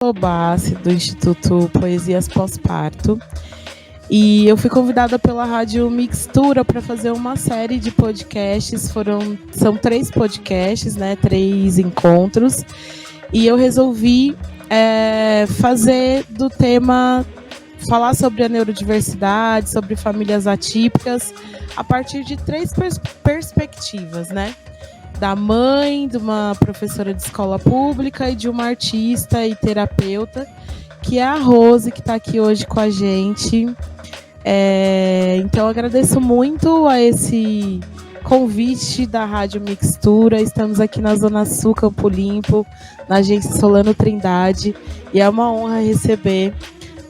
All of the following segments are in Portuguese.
Bassi, do Instituto Poesias Pós-Parto. E eu fui convidada pela Rádio Mixtura para fazer uma série de podcasts. São 3 podcasts, né? 3 encontros. E eu resolvi fazer do tema, falar sobre a neurodiversidade, sobre famílias atípicas, a partir de 3 perspectivas, né? Da mãe, de uma professora de escola pública e de uma artista e terapeuta, que é a Rose, que está aqui hoje com a gente. Então, eu agradeço muito a esse convite da Rádio Mixtura. Estamos aqui na Zona Sul, Campo Limpo, na agência Solano Trindade, e é uma honra receber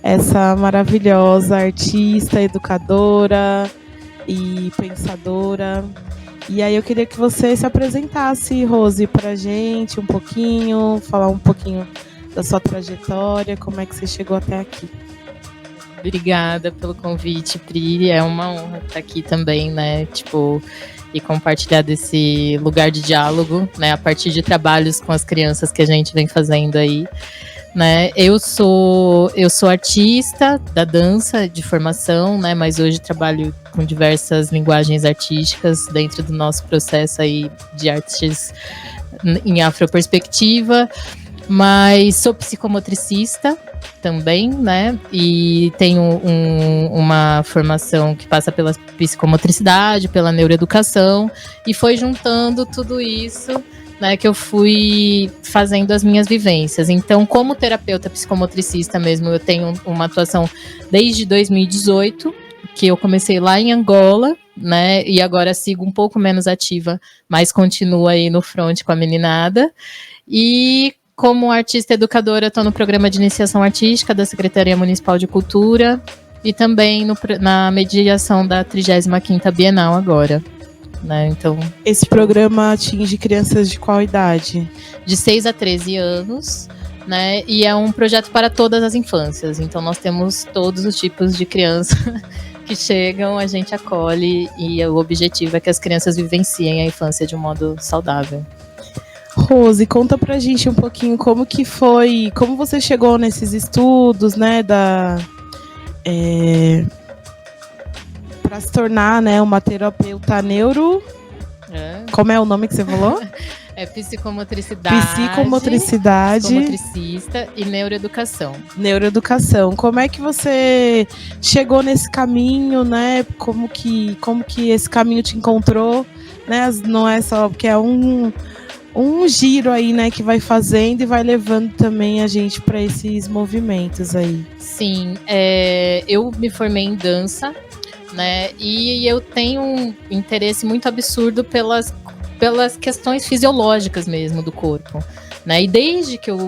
essa maravilhosa artista, educadora e pensadora. E aí eu queria que você se apresentasse, Rose, para a gente um pouquinho, falar um pouquinho da sua trajetória, como é que você chegou até aqui. Obrigada pelo convite, Pri. É uma honra estar aqui também, né? E compartilhar desse lugar de diálogo, né? A partir de trabalhos com as crianças que a gente vem fazendo aí. Né? Eu sou artista da dança de formação, né? Mas hoje trabalho com diversas linguagens artísticas dentro do nosso processo aí de artes em afroperspectiva, mas sou psicomotricista também, né? E tenho uma formação que passa pela psicomotricidade, pela neuroeducação, e foi juntando tudo isso, né, que eu fui fazendo as minhas vivências. Então, como terapeuta psicomotricista mesmo, eu tenho uma atuação desde 2018, que eu comecei lá em Angola, né, e agora sigo um pouco menos ativa, mas continuo aí no front com a meninada. E como artista educadora, estou no programa de iniciação artística da Secretaria Municipal de Cultura e também na mediação da 35ª Bienal agora. Né? Então, esse programa atinge crianças de qual idade? De 6 a 13 anos, né? E é um projeto para todas as infâncias. Então, nós temos todos os tipos de criança que chegam, a gente acolhe, e o objetivo é que as crianças vivenciem a infância de um modo saudável. Rose, conta pra gente um pouquinho como que foi, como você chegou nesses estudos, né, para se tornar, né, uma terapeuta Como é o nome que você falou? É psicomotricidade. Psicomotricista e neuroeducação. Neuroeducação. Como é que você chegou nesse caminho, né? Como que esse caminho te encontrou, né? Não é só porque é um giro aí, né, que vai fazendo e vai levando também a gente para esses movimentos aí. Sim, eu me formei em dança, né, e eu tenho um interesse muito absurdo pelas questões fisiológicas mesmo do corpo, né, e desde que eu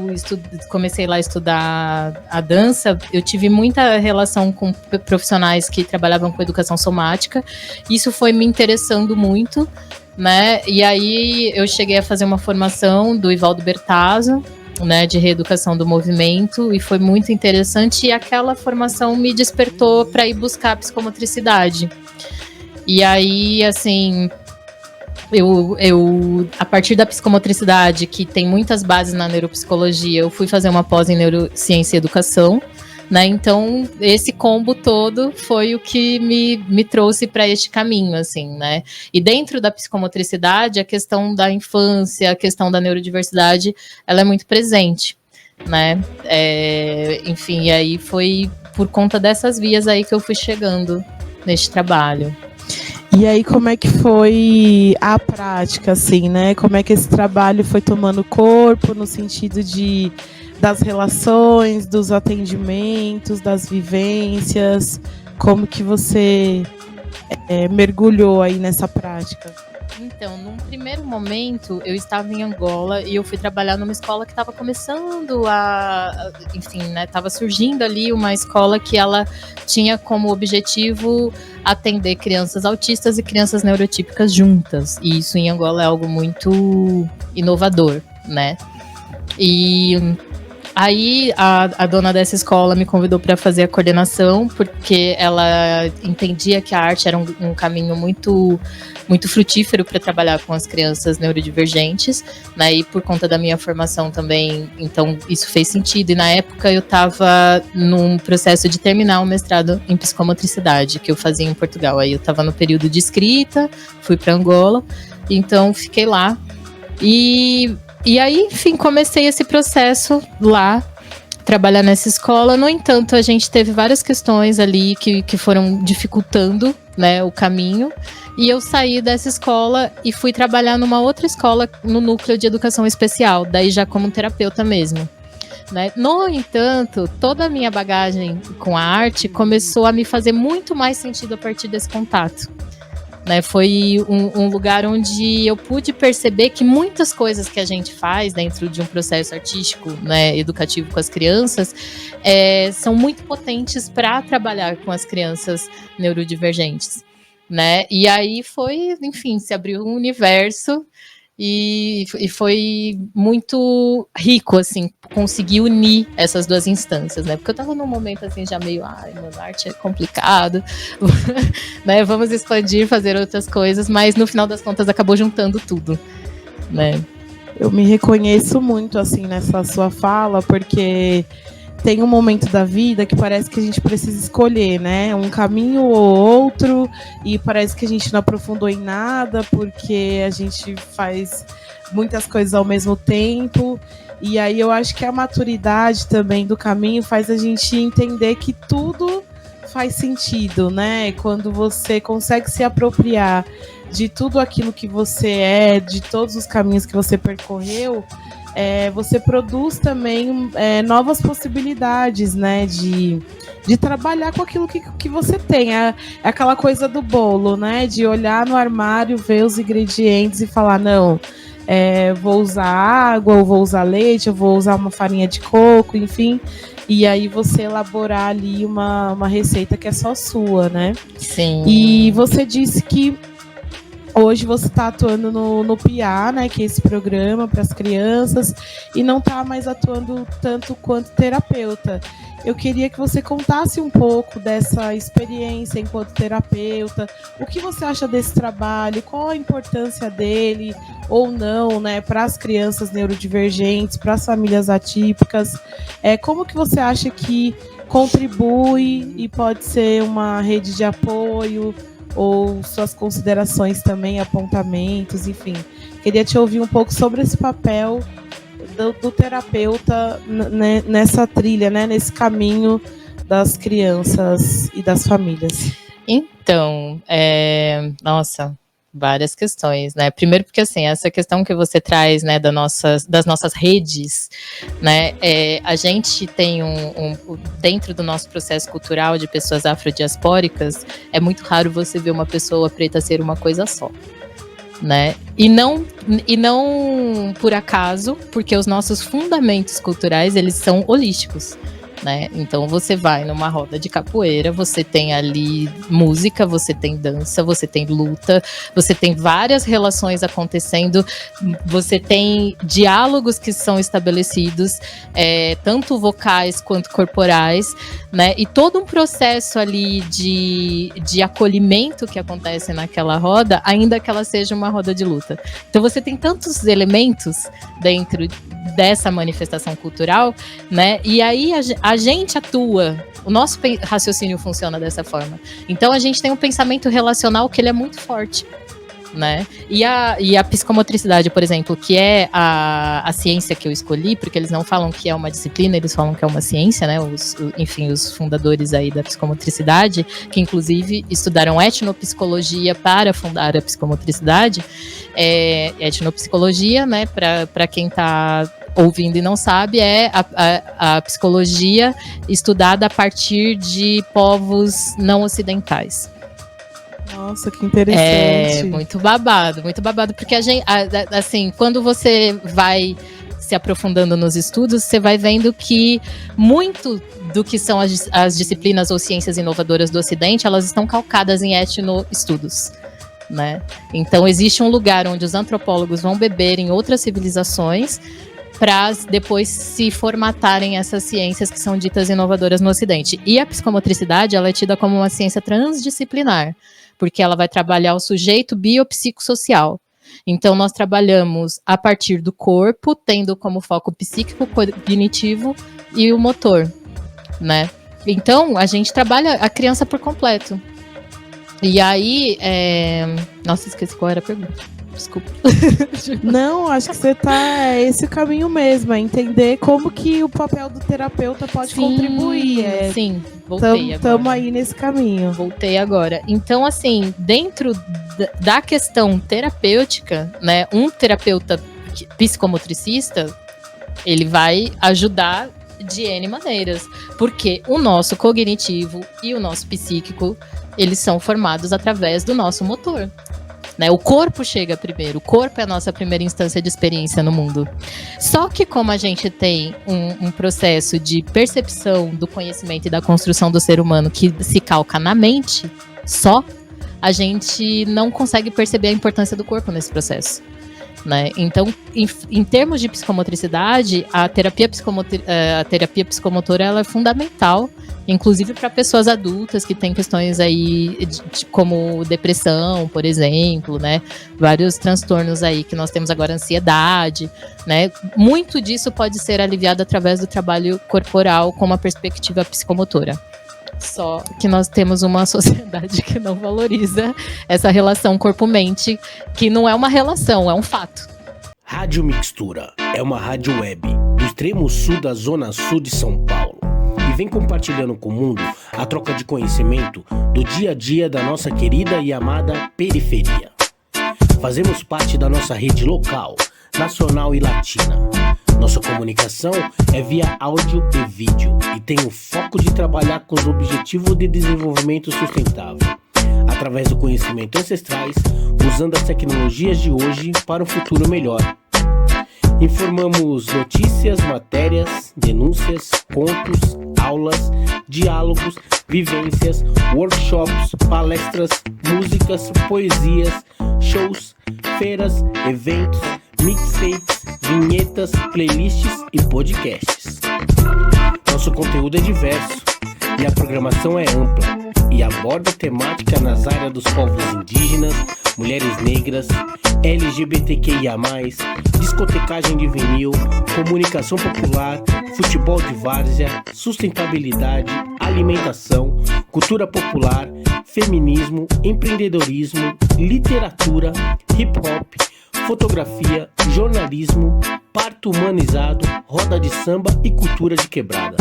comecei lá a estudar a dança, eu tive muita relação com profissionais que trabalhavam com educação somática, isso foi me interessando muito, né, e aí eu cheguei a fazer uma formação do Ivaldo Bertazzo, né, de reeducação do movimento, e foi muito interessante, e aquela formação me despertou para ir buscar a psicomotricidade. E aí, assim, eu a partir da psicomotricidade, que tem muitas bases na neuropsicologia, eu fui fazer uma pós em neurociência e educação, né? Então, esse combo todo foi o que me trouxe para este caminho, assim, né? E dentro da psicomotricidade, a questão da infância, a questão da neurodiversidade, ela é muito presente, né? Enfim, e aí foi por conta dessas vias aí que eu fui chegando neste trabalho. E aí, como é que foi a prática, assim, né? Como é que esse trabalho foi tomando corpo no sentido das relações, dos atendimentos, das vivências? Como que você mergulhou aí nessa prática? Então, num primeiro momento, eu estava em Angola e eu fui trabalhar numa escola que estava começando enfim, né, estava surgindo ali uma escola que ela tinha como objetivo atender crianças autistas e crianças neurotípicas juntas. E isso em Angola é algo muito inovador, né? E Aí a dona dessa escola me convidou para fazer a coordenação, porque ela entendia que a arte era um caminho muito, muito frutífero para trabalhar com as crianças neurodivergentes, né? E por conta da minha formação também, então isso fez sentido. E na época eu estava num processo de terminar o mestrado em psicomotricidade, que eu fazia em Portugal. Aí eu estava no período de escrita, fui para Angola, então fiquei lá. E aí, enfim, comecei esse processo lá, trabalhar nessa escola. No entanto, a gente teve várias questões ali que foram dificultando, né, o caminho. E eu saí dessa escola e fui trabalhar numa outra escola no núcleo de educação especial, daí já como terapeuta mesmo. Né? No entanto, toda a minha bagagem com a arte começou a me fazer muito mais sentido a partir desse contato. Né, foi um lugar onde eu pude perceber que muitas coisas que a gente faz dentro de um processo artístico, né, educativo com as crianças, são muito potentes para trabalhar com as crianças neurodivergentes. Né? E aí foi, enfim, se abriu um universo e foi muito rico, assim, conseguir unir essas duas instâncias, né? Porque eu tava num momento, assim, já meio, mano, arte é complicado, né? Vamos expandir, fazer outras coisas, mas no final das contas acabou juntando tudo, né? Eu me reconheço muito, assim, nessa sua fala, porque tem um momento da vida que parece que a gente precisa escolher, né? Um caminho ou outro, e parece que a gente não aprofundou em nada, porque a gente faz muitas coisas ao mesmo tempo. E aí eu acho que a maturidade também do caminho faz a gente entender que tudo faz sentido, né? Quando você consegue se apropriar de tudo aquilo que você é, de todos os caminhos que você percorreu, você produz também novas possibilidades, né, de trabalhar com aquilo que você tem. É aquela coisa do bolo, né, de olhar no armário, ver os ingredientes e falar, não, vou usar água, ou vou usar leite, eu vou usar uma farinha de coco, enfim, e aí você elaborar ali uma receita que é só sua, né? Sim. E você disse que hoje você está atuando no PIA, né, que é esse programa para as crianças, e não está mais atuando tanto quanto terapeuta. Eu queria que você contasse um pouco dessa experiência enquanto terapeuta, o que você acha desse trabalho, qual a importância dele ou não, né, para as crianças neurodivergentes, para as famílias atípicas, como que você acha que contribui e pode ser uma rede de apoio, ou suas considerações também, apontamentos, enfim. Queria te ouvir um pouco sobre esse papel do terapeuta nessa trilha, né, nesse caminho das crianças e das famílias. Então, nossa, várias questões, né? Primeiro porque, assim, essa questão que você traz, né, das nossas redes, né, a gente tem dentro do nosso processo cultural de pessoas afrodiaspóricas, é muito raro você ver uma pessoa preta ser uma coisa só, né? E não por acaso, porque os nossos fundamentos culturais, eles são holísticos. Né? Então você vai numa roda de capoeira, você tem ali música, você tem dança, você tem luta, você tem várias relações acontecendo, você tem diálogos que são estabelecidos, tanto vocais quanto corporais, né? E todo um processo ali de acolhimento que acontece naquela roda, ainda que ela seja uma roda de luta. Então você tem tantos elementos dentro dessa manifestação cultural, né? E aí a gente atua, o nosso raciocínio funciona dessa forma. Então a gente tem um pensamento relacional que ele é muito forte, né? E a psicomotricidade, por exemplo, que é a ciência que eu escolhi, porque eles não falam que é uma disciplina, eles falam que é uma ciência, né? Enfim, os fundadores aí da psicomotricidade, que inclusive estudaram etnopsicologia para fundar a psicomotricidade, etnopsicologia, né? Para quem está ouvindo e não sabe, é a psicologia estudada a partir de povos não ocidentais. Nossa, que interessante. Muito babado, porque a gente, assim, quando você vai se aprofundando nos estudos, você vai vendo que muito do que são as disciplinas ou ciências inovadoras do Ocidente, elas estão calcadas em etnoestudos. Né? Então existe um lugar onde os antropólogos vão beber em outras civilizações para depois se formatarem essas ciências que são ditas inovadoras no Ocidente. E a psicomotricidade, ela é tida como uma ciência transdisciplinar, porque ela vai trabalhar o sujeito biopsicossocial. Então, nós trabalhamos a partir do corpo, tendo como foco psíquico, cognitivo e o motor, né? Então, a gente trabalha a criança por completo. E aí, nossa, esqueci qual era a pergunta. Desculpa. Não, acho que você tá esse caminho mesmo, é entender como que o papel do terapeuta pode contribuir. Sim, voltei agora. Estamos aí nesse caminho. Voltei agora. Então, assim, dentro da questão terapêutica, né, um terapeuta psicomotricista, ele vai ajudar de N maneiras, porque o nosso cognitivo e o nosso psíquico, eles são formados através do nosso motor. Né? O corpo chega primeiro, o corpo é a nossa primeira instância de experiência no mundo. Só que como a gente tem um processo de percepção do conhecimento e da construção do ser humano que se calca na mente só, a gente não consegue perceber a importância do corpo nesse processo. Né? Então, em termos de psicomotricidade, a terapia psicomotora ela é fundamental, inclusive para pessoas adultas que têm questões aí como depressão, por exemplo, né? Vários transtornos aí que nós temos agora, ansiedade, né? Muito disso pode ser aliviado através do trabalho corporal com uma perspectiva psicomotora. Só que nós temos uma sociedade que não valoriza essa relação corpo-mente, que não é uma relação, é um fato. Rádio Mixtura é uma rádio web do extremo sul da zona sul de São Paulo e vem compartilhando com o mundo a troca de conhecimento do dia a dia da nossa querida e amada periferia. Fazemos parte da nossa rede local, nacional e latina. Nossa comunicação é via áudio e vídeo e tem o foco de trabalhar com os objetivos de desenvolvimento sustentável, através do conhecimento ancestrais, usando as tecnologias de hoje para um futuro melhor. Informamos notícias, matérias, denúncias, contos, aulas, diálogos, vivências, workshops, palestras, músicas, poesias, shows, feiras, eventos, mixtapes, vinhetas, playlists e podcasts. Nosso conteúdo é diverso e a programação é ampla e aborda temática nas áreas dos povos indígenas, mulheres negras, LGBTQIA+, discotecagem de vinil, comunicação popular, futebol de várzea, sustentabilidade, alimentação, cultura popular, feminismo, empreendedorismo, literatura, hip-hop, fotografia, jornalismo, parto humanizado, roda de samba e cultura de quebrada.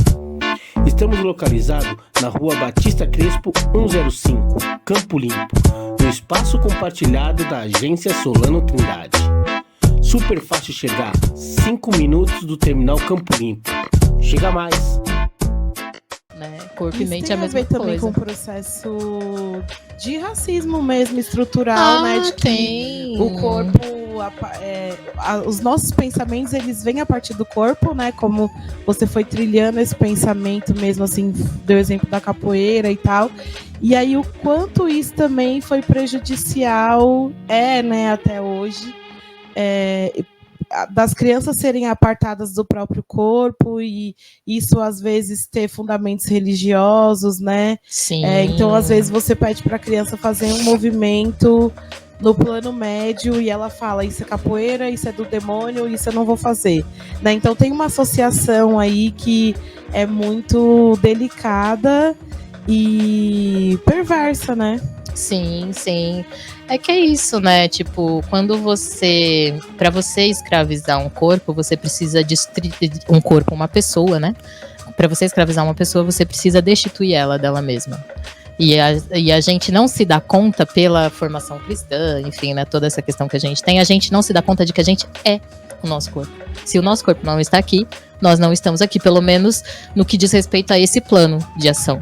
Estamos localizados na Rua Batista Crespo 105, Campo Limpo, no espaço compartilhado da agência Solano Trindade. Super fácil chegar, 5 minutos do terminal Campo Limpo. Chega mais! Né? Corpo e mente é a mesma coisa. Tem a ver também com o processo de racismo mesmo, estrutural, né? De que o corpo, os nossos pensamentos, eles vêm a partir do corpo, né? Como você foi trilhando esse pensamento mesmo, assim, deu exemplo da capoeira e tal. E aí o quanto isso também foi prejudicial, né, até hoje, das crianças serem apartadas do próprio corpo e isso às vezes ter fundamentos religiosos, né? Sim. Então às vezes você pede para a criança fazer um movimento no plano médio e ela fala, isso é capoeira, isso é do demônio, isso eu não vou fazer, né? Então tem uma associação aí que é muito delicada e perversa, né? Sim, sim. É que é isso, né? Tipo, pra você escravizar um corpo, você precisa um corpo, uma pessoa, né? Pra você escravizar uma pessoa, você precisa destituir ela dela mesma. E a gente não se dá conta pela formação cristã, enfim, né? Toda essa questão que a gente não se dá conta de que a gente é o nosso corpo. Se o nosso corpo não está aqui, nós não estamos aqui, pelo menos no que diz respeito a esse plano de ação.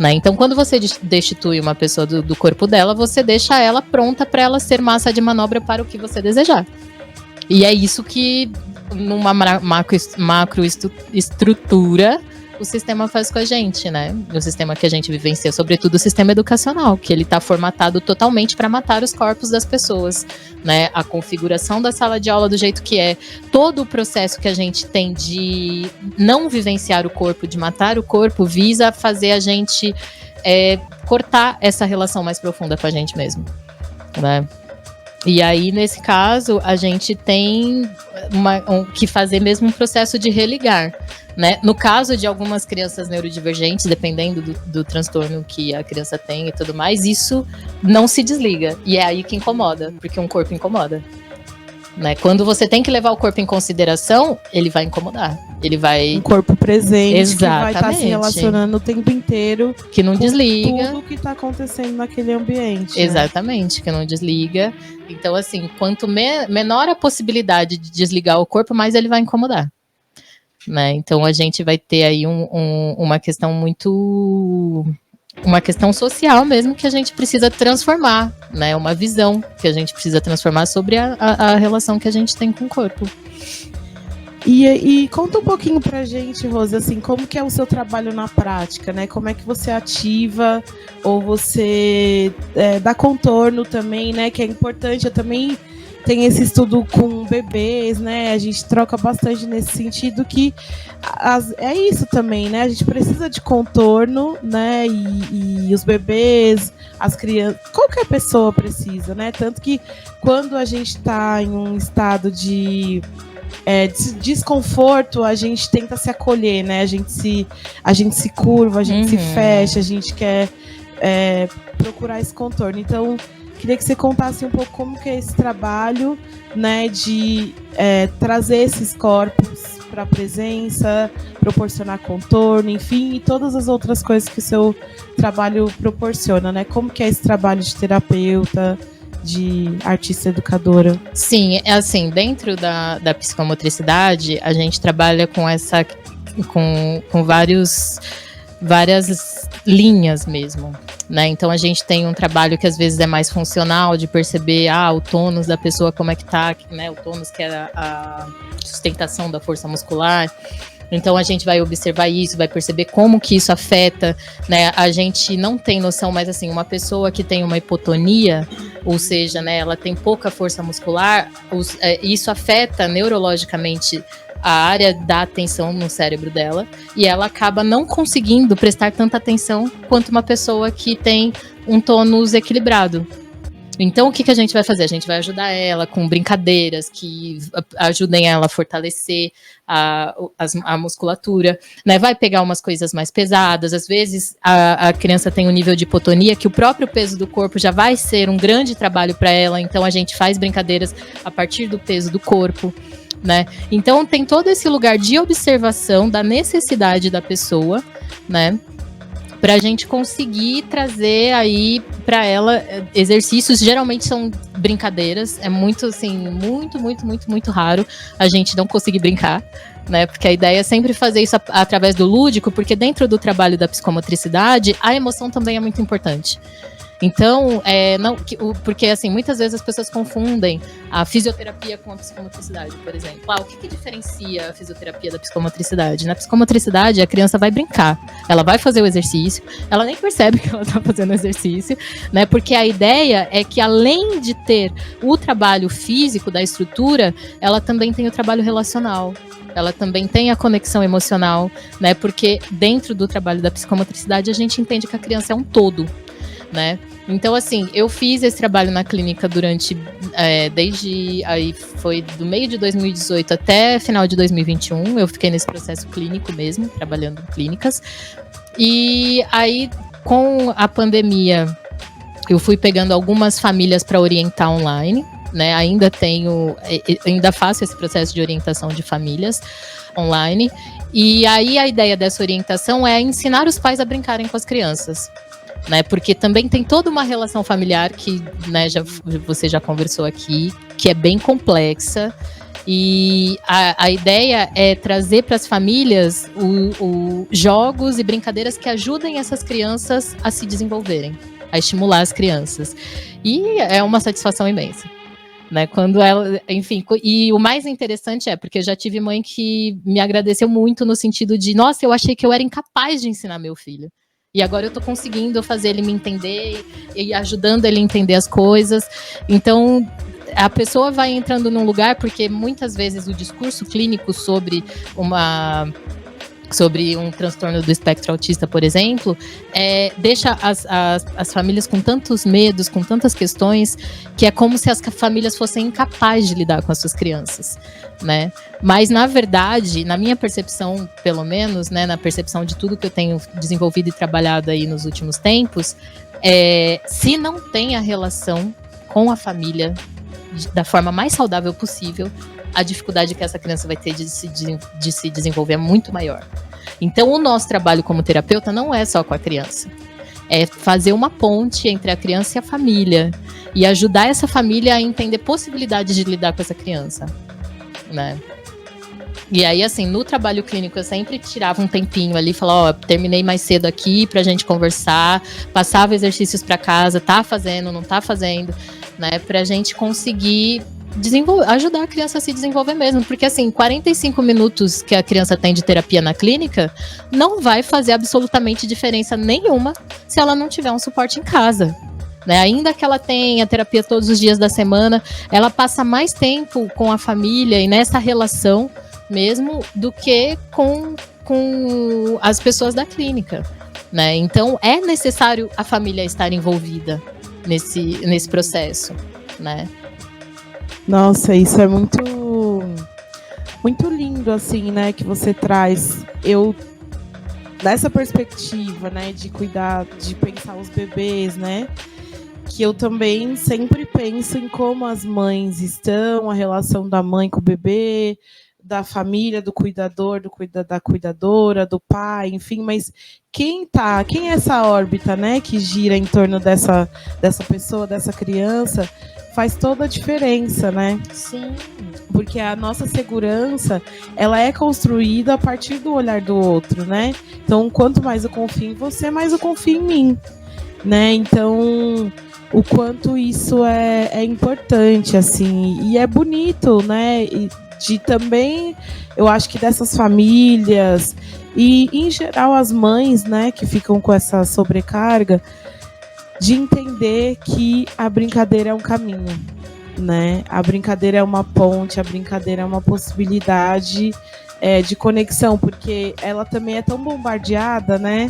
Né? Então, quando você destitui uma pessoa do corpo dela, você deixa ela pronta para ela ser massa de manobra para o que você desejar. E é isso que, numa macroestrutura, o sistema faz com a gente, né? O sistema que a gente vivencia, sobretudo o sistema educacional, que ele está formatado totalmente para matar os corpos das pessoas, né? A configuração da sala de aula do jeito que é, todo o processo que a gente tem de não vivenciar o corpo, de matar o corpo, visa fazer a gente cortar essa relação mais profunda com a gente mesmo, né? E aí, nesse caso, a gente tem que fazer mesmo um processo de religar, né? No caso de algumas crianças neurodivergentes, dependendo do transtorno que a criança tem e tudo mais, isso não se desliga. E é aí que incomoda, porque um corpo incomoda. Né? Quando você tem que levar o corpo em consideração, ele vai incomodar. Ele vai... Um corpo presente. Exatamente. Que vai estar se relacionando o tempo inteiro. Que não desliga. Tudo que está acontecendo naquele ambiente. Exatamente, né? Que não desliga. Então, assim, quanto menor a possibilidade de desligar o corpo, mais ele vai incomodar. Né? Então, a gente vai ter aí uma questão muito... Uma questão social mesmo que a gente precisa transformar, né? Uma visão que a gente precisa transformar sobre a relação que a gente tem com o corpo. E conta um pouquinho pra gente, Rose, assim, como que é o seu trabalho na prática, né? Como é que você ativa ou você dá contorno também, né? Que é importante, eu também tenho esse estudo com bebês, né? A gente troca bastante nesse sentido que é isso também, né? A gente precisa de contorno, né? E os bebês, as crianças, qualquer pessoa precisa, né? Tanto que quando a gente está em um estado de desconforto, a gente tenta se acolher, né? A gente se curva, a gente se fecha, a gente quer procurar esse contorno. Então, queria que você contasse um pouco como que é esse trabalho, né, de trazer esses corpos para a presença, proporcionar contorno, enfim, e todas as outras coisas que o seu trabalho proporciona, né? Como que é esse trabalho de terapeuta, de artista educadora? Sim, é assim, dentro da psicomotricidade, a gente trabalha com várias linhas mesmo, né? Então a gente tem um trabalho que às vezes é mais funcional, de perceber o tônus da pessoa, como é que tá, né? O tônus que é a sustentação da força muscular. Então a gente vai observar isso, vai perceber como que isso afeta, né? A gente não tem noção, mas assim, uma pessoa que tem uma hipotonia, ou seja, né, ela tem pouca força muscular, isso afeta neurologicamente a área da atenção no cérebro dela, e ela acaba não conseguindo prestar tanta atenção quanto uma pessoa que tem um tônus equilibrado. Então, o que a gente vai fazer? A gente vai ajudar ela com brincadeiras que ajudem ela a fortalecer a musculatura, né? Vai pegar umas coisas mais pesadas. Às vezes, a criança tem um nível de hipotonia que o próprio peso do corpo já vai ser um grande trabalho para ela. Então, a gente faz brincadeiras a partir do peso do corpo, né? Então, tem todo esse lugar de observação da necessidade da pessoa, né? Pra gente conseguir trazer aí pra ela exercícios, geralmente são brincadeiras, é muito assim, muito raro a gente não conseguir brincar, né? Porque a ideia é sempre fazer isso através do lúdico, porque dentro do trabalho da psicomotricidade, a emoção também é muito importante. Então, porque assim, muitas vezes as pessoas confundem a fisioterapia com a psicomotricidade, por exemplo. O que diferencia a fisioterapia da psicomotricidade? Na psicomotricidade, a criança vai brincar, ela vai fazer o exercício, ela nem percebe que ela está fazendo o exercício, né? Porque a ideia é que, além de ter o trabalho físico da estrutura, ela também tem o trabalho relacional. Ela também tem a conexão emocional, né? Porque dentro do trabalho da psicomotricidade, a gente entende que a criança é um todo, né? Então, assim, eu fiz esse trabalho na clínica desde aí foi do meio de 2018 até final de 2021. Eu fiquei nesse processo clínico mesmo, trabalhando em clínicas. E aí, com a pandemia, eu fui pegando algumas famílias para orientar online, né? Ainda faço esse processo de orientação de famílias online. E aí a ideia dessa orientação é ensinar os pais a brincarem com as crianças, né? Porque também tem toda uma relação familiar que, né, você já conversou aqui, que é bem complexa. E a ideia é trazer para as famílias jogos e brincadeiras que ajudem essas crianças a se desenvolverem, a estimular as crianças. E é uma satisfação imensa, né? Quando ela, enfim, e o mais interessante porque eu já tive mãe que me agradeceu muito no sentido de, nossa, eu achei que eu era incapaz de ensinar meu filho. E agora eu tô conseguindo fazer ele me entender e ajudando ele a entender as coisas. Então, a pessoa vai entrando num lugar, porque muitas vezes o discurso clínico sobre um transtorno do espectro autista, por exemplo, deixa as famílias com tantos medos, com tantas questões, que é como se as famílias fossem incapazes de lidar com as suas crianças, né? Mas, na verdade, na minha percepção, pelo menos, né, na percepção de tudo que eu tenho desenvolvido e trabalhado aí nos últimos tempos, se não tem a relação com a família da forma mais saudável possível, a dificuldade que essa criança vai ter de se desenvolver é muito maior. Então, o nosso trabalho como terapeuta não é só com a criança. É fazer uma ponte entre a criança e a família. E ajudar essa família a entender possibilidades de lidar com essa criança, né? E aí, assim, no trabalho clínico, eu sempre tirava um tempinho ali, falava, terminei mais cedo aqui pra gente conversar, passava exercícios pra casa, tá fazendo, não tá fazendo, né? Pra gente conseguir ajudar a criança a se desenvolver mesmo, porque assim, 45 minutos que a criança tem de terapia na clínica não vai fazer absolutamente diferença nenhuma se ela não tiver um suporte em casa, né? Ainda que ela tenha terapia todos os dias da semana, ela passa mais tempo com a família e nessa relação mesmo do que com as pessoas da clínica, né? Então é necessário a família estar envolvida nesse processo, né? Nossa, isso é muito lindo, assim, né, que você traz. Eu, nessa perspectiva, né, de cuidar, de pensar os bebês, né, que eu também sempre penso em como as mães estão, a relação da mãe com o bebê, da família, do cuidador, da cuidadora, do pai, enfim, mas quem é essa órbita, né, que gira em torno dessa pessoa, dessa criança, faz toda a diferença, né? Sim. Porque a nossa segurança, ela é construída a partir do olhar do outro, né? Então, quanto mais eu confio em você, mais eu confio em mim, né? Então, o quanto isso é importante, assim, e é bonito, né? E de também, eu acho que dessas famílias e, em geral, as mães, né, que ficam com essa sobrecarga, de entender que a brincadeira é um caminho, né? A brincadeira é uma ponte, a brincadeira é uma possibilidade de conexão, porque ela também é tão bombardeada, né?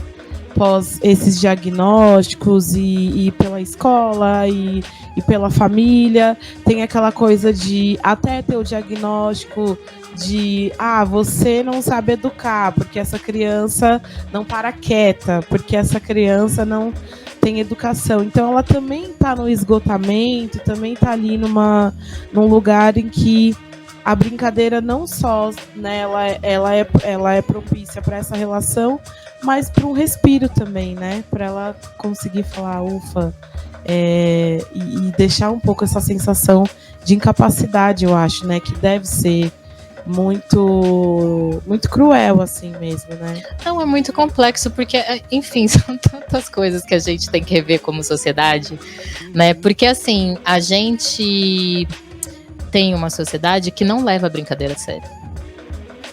Pós esses diagnósticos e pela escola e pela família, tem aquela coisa de até ter o diagnóstico de você não sabe educar, porque essa criança não para quieta, porque essa criança não tem educação. Então ela também está no esgotamento, também está ali num lugar em que a brincadeira não só, né, ela é propícia para essa relação, mas para um respiro também, né, para ela conseguir falar ufa, e deixar um pouco essa sensação de incapacidade, eu acho, né, que deve ser muito cruel, assim mesmo, né? Não, é muito complexo, porque, enfim, são tantas coisas que a gente tem que rever como sociedade, né? Porque, assim, a gente tem uma sociedade que não leva a brincadeira a sério,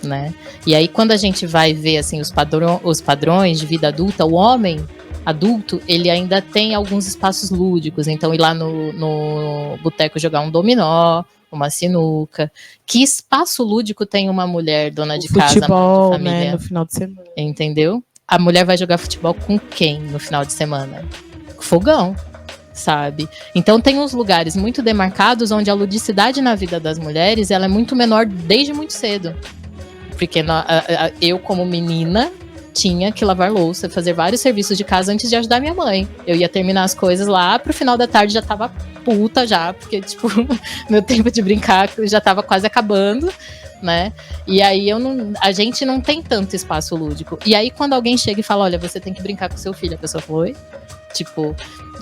né? E aí, quando a gente vai ver, assim, os padrões de vida adulta, o homem adulto, ele ainda tem alguns espaços lúdicos. Então, ir lá no boteco jogar um dominó, uma sinuca. Que espaço lúdico tem uma mulher dona de casa, futebol, mãe de família, né, no final de semana? Entendeu? A mulher vai jogar futebol com quem no final de semana? Fogão, sabe? Então tem uns lugares muito demarcados onde a ludicidade na vida das mulheres, ela é muito menor desde muito cedo. Porque eu, como menina, tinha que lavar louça, fazer vários serviços de casa antes de ajudar minha mãe. Eu ia terminar as coisas lá, pro final da tarde já tava puta já, porque, tipo, meu tempo de brincar já tava quase acabando, né? E aí a gente não tem tanto espaço lúdico. E aí quando alguém chega e fala, olha, você tem que brincar com seu filho, a pessoa foi, tipo,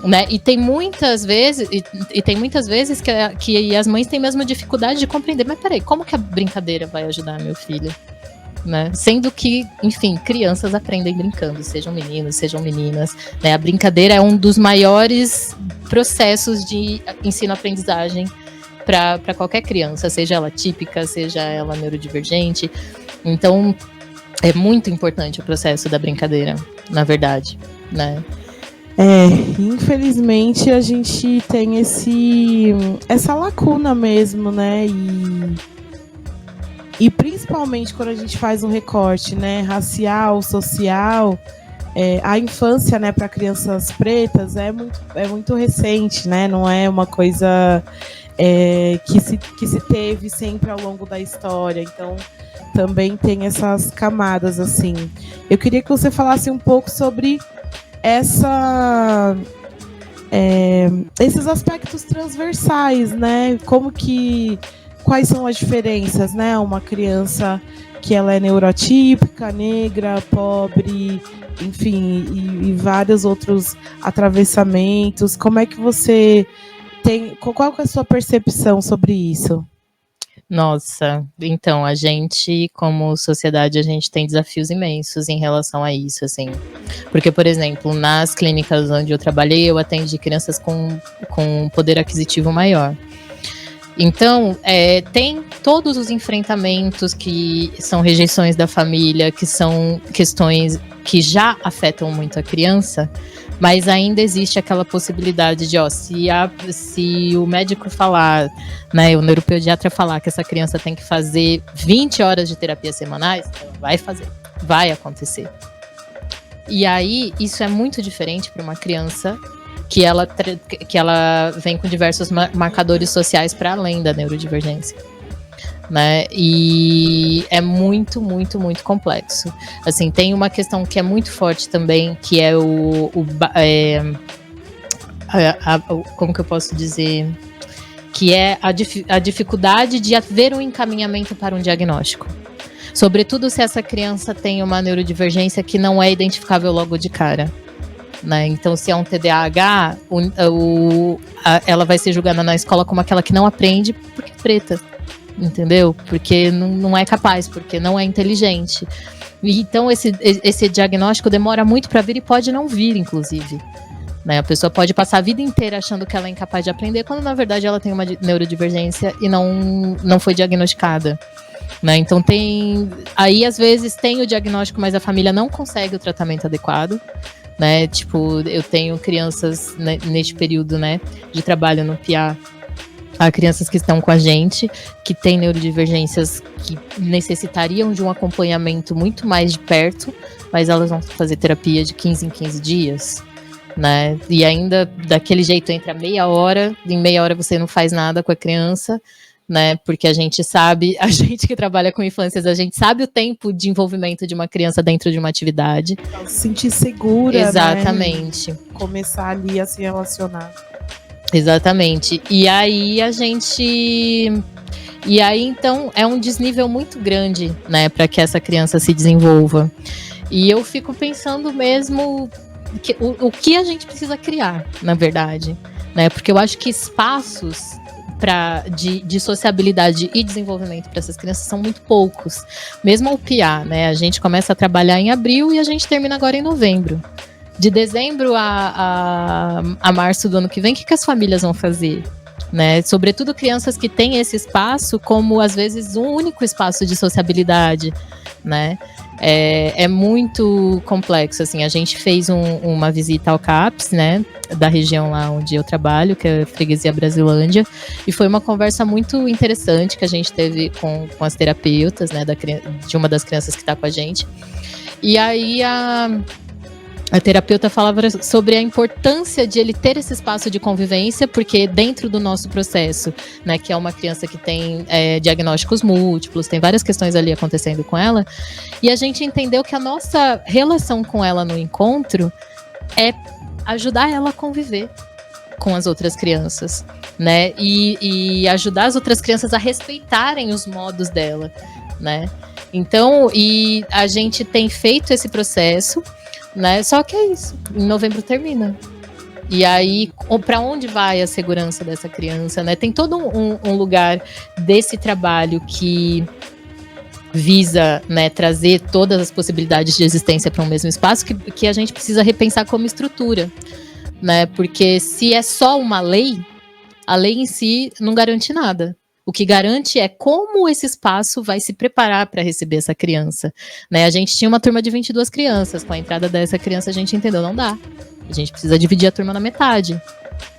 né? E tem muitas vezes, que as mães têm mesmo dificuldade de compreender, mas peraí, como que a brincadeira vai ajudar meu filho? Né? Sendo que, enfim, crianças aprendem brincando, sejam meninos, sejam meninas, né? A brincadeira é um dos maiores processos de ensino-aprendizagem para qualquer criança, seja ela típica, seja ela neurodivergente. Então, é muito importante o processo da brincadeira, na verdade, né? Infelizmente a gente tem essa lacuna mesmo, né? E principalmente quando a gente faz um recorte, né, racial, social, a infância, né, para crianças pretas é muito recente, né? Não é uma coisa que se teve sempre ao longo da história. Então, também tem essas camadas, assim. Eu queria que você falasse um pouco sobre esses aspectos transversais, né? Quais são as diferenças, né? Uma criança que ela é neurotípica, negra, pobre, enfim, e vários outros atravessamentos. Como é que você qual é a sua percepção sobre isso? Nossa, então, a gente, como sociedade, a gente tem desafios imensos em relação a isso, assim. Porque, por exemplo, nas clínicas onde eu trabalhei, eu atendi crianças com poder aquisitivo maior. Então, tem todos os enfrentamentos que são rejeições da família, que são questões que já afetam muito a criança, mas ainda existe aquela possibilidade de, se o médico falar, né, o neuropediatra falar que essa criança tem que fazer 20 horas de terapia semanais, ela vai fazer, vai acontecer. E aí, isso é muito diferente para uma criança que ela vem com diversos marcadores sociais para além da neurodivergência, né? E é muito, muito, muito complexo. Assim, tem uma questão que é muito forte também, que é como que eu posso dizer? Que é a dificuldade de haver um encaminhamento para um diagnóstico. Sobretudo se essa criança tem uma neurodivergência que não é identificável logo de cara. Né? Então, se é um TDAH, ela vai ser julgada na escola como aquela que não aprende porque é preta, entendeu? Porque não é capaz, porque não é inteligente. E, então, esse diagnóstico demora muito para vir e pode não vir, inclusive. Né? A pessoa pode passar a vida inteira achando que ela é incapaz de aprender, quando na verdade ela tem uma neurodivergência e não foi diagnosticada. Né? Então aí às vezes tem o diagnóstico, mas a família não consegue o tratamento adequado. Né? Tipo, eu tenho crianças, né, neste período, né, de trabalho no PIA, há crianças que estão com a gente, que têm neurodivergências que necessitariam de um acompanhamento muito mais de perto, mas elas vão fazer terapia de 15 em 15 dias, né? E ainda daquele jeito entra meia hora, em meia hora você não faz nada com a criança, né? Porque a gente que trabalha com infâncias, a gente sabe o tempo de envolvimento de uma criança dentro de uma atividade. Se sentir segura, exatamente, né? Começar ali a se relacionar. Exatamente. E aí então é um desnível muito grande, né, para que essa criança se desenvolva. E eu fico pensando mesmo o que a gente precisa criar, na verdade, né? Porque eu acho que espaços de sociabilidade e desenvolvimento para essas crianças são muito poucos. Mesmo o PIA, né? A gente começa a trabalhar em abril e a gente termina agora em novembro. De dezembro a março do ano que vem, o que as famílias vão fazer? Né? Sobretudo crianças que têm esse espaço como, às vezes, um único espaço de sociabilidade, né? É muito complexo, assim. A gente fez uma visita ao CAPS, né, da região lá onde eu trabalho, que é a Freguesia Brasilândia, e foi uma conversa muito interessante que a gente teve com as terapeutas, né, de uma das crianças que está com a gente. E aí a terapeuta falava sobre a importância de ele ter esse espaço de convivência, porque dentro do nosso processo, né, que é uma criança que tem diagnósticos múltiplos, tem várias questões ali acontecendo com ela, e a gente entendeu que a nossa relação com ela no encontro é ajudar ela a conviver com as outras crianças, né, e ajudar as outras crianças a respeitarem os modos dela, né. Então, e a gente tem feito esse processo, né? Só que é isso, em novembro termina. E aí, para onde vai a segurança dessa criança, né? Tem todo um lugar desse trabalho que visa, né, trazer todas as possibilidades de existência para um mesmo espaço, que a gente precisa repensar como estrutura, né? Porque se é só uma lei, A lei em si não garante nada. O que garante é como esse espaço vai se preparar para receber essa criança. Né? A gente tinha uma turma de 22 crianças. Com a entrada dessa criança, a gente entendeu, não dá. A gente precisa dividir a turma na metade.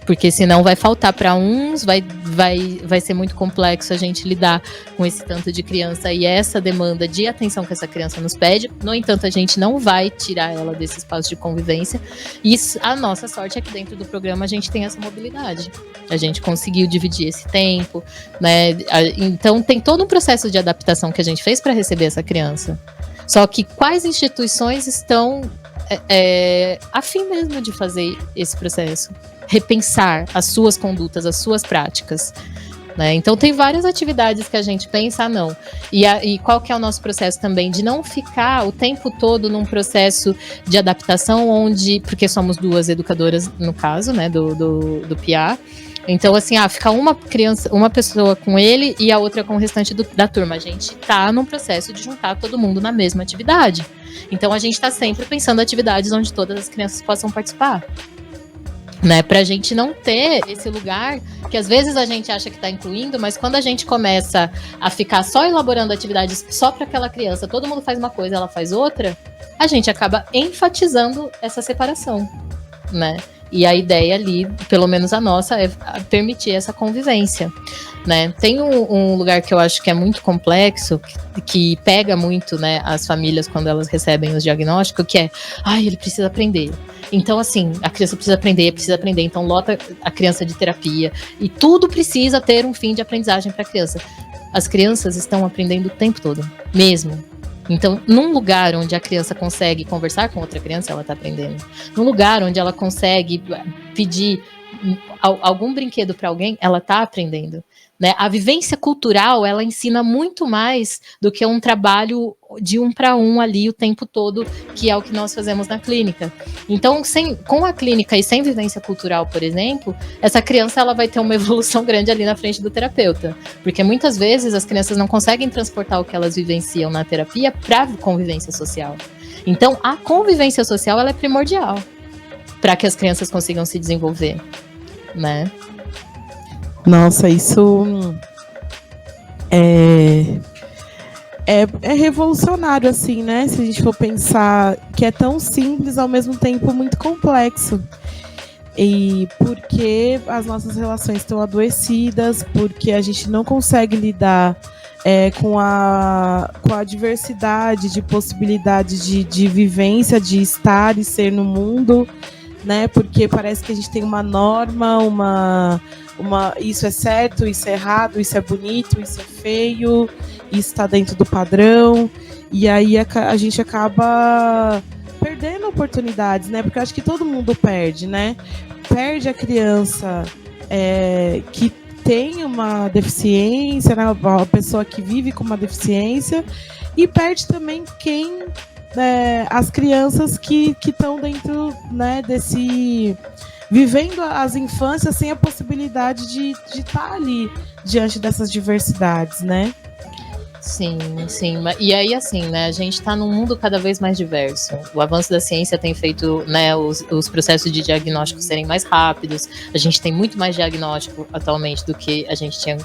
Porque senão vai faltar para uns, vai ser muito complexo a gente lidar com esse tanto de criança e essa demanda de atenção que essa criança nos pede. No entanto, a gente não vai tirar ela desse espaço de convivência. E a nossa sorte é que dentro do programa a gente tem essa mobilidade. A gente conseguiu dividir esse tempo, né? Então tem todo um processo de adaptação que a gente fez para receber essa criança. Só que quais instituições estão a fim mesmo de fazer esse processo? Repensar as suas condutas, as suas práticas. Né? Então tem várias atividades que a gente pensa, não. E qual que é o nosso processo também? De não ficar o tempo todo num processo de adaptação onde, porque somos 2 educadoras no caso, né, do PIA. Então, assim, fica uma pessoa com ele e a outra com o restante da turma. A gente tá num processo de juntar todo mundo na mesma atividade. Então, a gente tá sempre pensando atividades onde todas as crianças possam participar. Né, pra gente não ter esse lugar que às vezes a gente acha que tá incluindo, mas quando a gente começa a ficar só elaborando atividades só para aquela criança, todo mundo faz uma coisa, ela faz outra, a gente acaba enfatizando essa separação, né? E a ideia ali, pelo menos a nossa, é permitir essa convivência, né? Tem um lugar que eu acho que é muito complexo, que pega muito, né, as famílias quando elas recebem os diagnósticos, que é, ele precisa aprender. Então, assim, a criança precisa aprender, então lota a criança de terapia, e tudo precisa ter um fim de aprendizagem para a criança. As crianças estão aprendendo o tempo todo, mesmo. Então, num lugar onde a criança consegue conversar com outra criança, ela está aprendendo. Num lugar onde ela consegue pedir algum brinquedo para alguém, ela está aprendendo. Né? A vivência cultural, ela ensina muito mais do que um trabalho de 1 para 1 ali o tempo todo, que é o que nós fazemos na clínica. Então, com a clínica e sem vivência cultural, por exemplo, essa criança ela vai ter uma evolução grande ali na frente do terapeuta. Porque muitas vezes as crianças não conseguem transportar o que elas vivenciam na terapia para a convivência social. Então, a convivência social ela é primordial para que as crianças consigam se desenvolver, né? Nossa, isso é revolucionário, assim, né? Se a gente for pensar que é tão simples, ao mesmo tempo muito complexo. E porque as nossas relações estão adoecidas, porque a gente não consegue lidar com a diversidade de possibilidades de vivência, de estar e ser no mundo, né? Porque parece que a gente tem uma norma, isso é certo, isso é errado, isso é bonito, isso é feio, isso está dentro do padrão, e aí a gente acaba perdendo oportunidades, né? Porque eu acho que todo mundo perde, né? Perde a criança que tem uma deficiência, né? A pessoa que vive com uma deficiência, e perde também as crianças que estão dentro, né, vivendo as infâncias sem a possibilidade de estar ali diante dessas diversidades, né? Sim. E aí, assim, né, a gente está num mundo cada vez mais diverso. O avanço da ciência tem feito, né, os processos de diagnóstico serem mais rápidos. A gente tem muito mais diagnóstico atualmente do que a gente tinha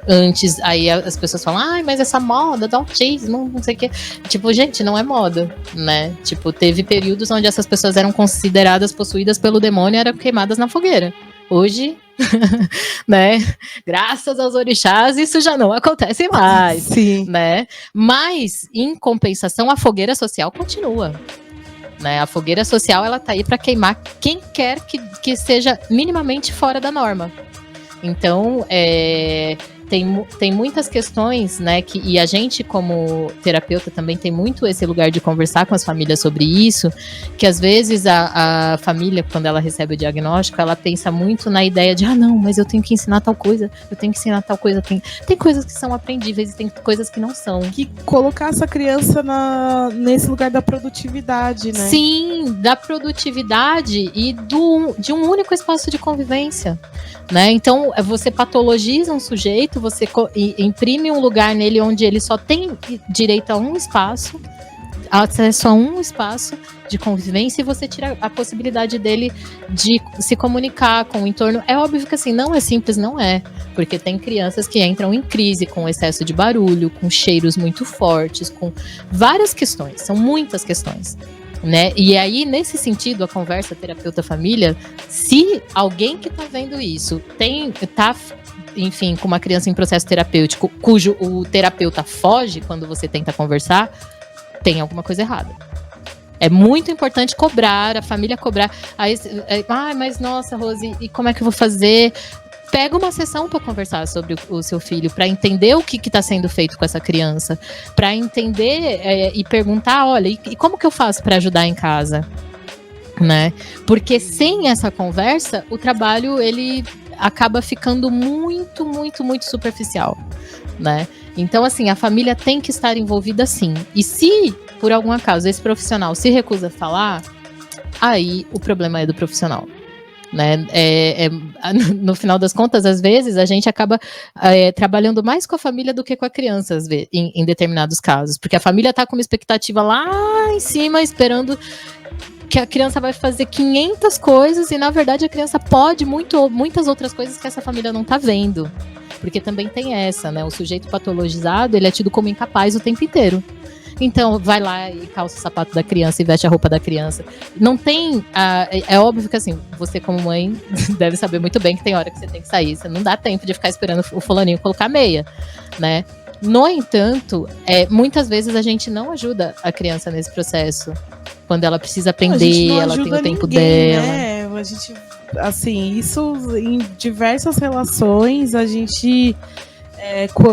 antes. Aí as pessoas falam, mas essa moda do autismo, não sei o quê. Tipo, gente, não é moda, né? Tipo, teve períodos onde essas pessoas eram consideradas possuídas pelo demônio e eram queimadas na fogueira. Hoje, né, graças aos orixás, isso já não acontece mais. Sim. Né? Mas, em compensação, a fogueira social continua. Né? A fogueira social, ela tá aí para queimar quem quer que seja minimamente fora da norma. Então, tem muitas questões, né, e a gente como terapeuta também tem muito esse lugar de conversar com as famílias sobre isso, que às vezes a família, quando ela recebe o diagnóstico, ela pensa muito na ideia de, não, mas eu tenho que ensinar tal coisa, tem coisas que são aprendíveis e tem coisas que não são. Que colocar essa criança nesse lugar da produtividade, né? Sim, da produtividade e de um único espaço de convivência. Né? Então, você patologiza um sujeito, você imprime um lugar nele onde ele só tem direito a um espaço, acesso a um espaço de convivência e você tira a possibilidade dele de se comunicar com o entorno. É óbvio que assim, não é simples, não é. Porque tem crianças que entram em crise com excesso de barulho, com cheiros muito fortes, com várias questões, são muitas questões. Né? E aí, nesse sentido, a conversa terapeuta-família, se alguém que está vendo isso tá, enfim, com uma criança em processo terapêutico, cujo o terapeuta foge quando você tenta conversar, tem alguma coisa errada. É muito importante cobrar, a família cobrar. Aí, mas nossa, Rose, e como é que eu vou fazer? Pega uma sessão para conversar sobre o seu filho, para entender o que está sendo feito com essa criança, para entender e perguntar, olha, e como que eu faço para ajudar em casa? Né? Porque sem essa conversa, o trabalho ele acaba ficando muito, muito, muito superficial, né? Então, assim, a família tem que estar envolvida sim. E se, por algum acaso, esse profissional se recusa a falar, aí o problema é do profissional. Né? No final das contas, às vezes, a gente acaba trabalhando mais com a família do que com a criança, às vezes, em determinados casos. Porque a família está com uma expectativa lá em cima, esperando que a criança vai fazer 500 coisas e, na verdade, a criança pode muitas outras coisas que essa família não está vendo. Porque também tem essa, né? O sujeito patologizado, ele é tido como incapaz o tempo inteiro. Então, vai lá e calça o sapato da criança e veste a roupa da criança. Não tem... é óbvio que, assim, você como mãe deve saber muito bem que tem hora que você tem que sair. Você não dá tempo de ficar esperando o fulaninho colocar meia, né? No entanto, muitas vezes a gente não ajuda a criança nesse processo. Quando ela precisa aprender, ela tem o tempo dela. Né? A gente, assim, isso em diversas relações, a gente...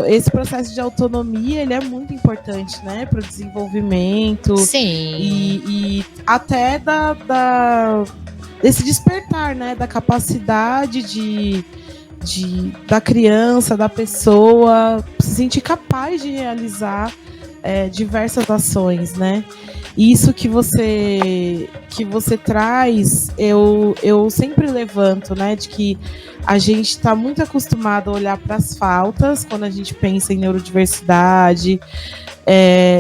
esse processo de autonomia, ele é muito importante, né, para o desenvolvimento. Sim. E até desse despertar, né, da capacidade da criança, da pessoa se sentir capaz de realizar diversas ações, né? Isso que você traz, eu sempre levanto, né, de que a gente está muito acostumado a olhar para as faltas quando a gente pensa em neurodiversidade,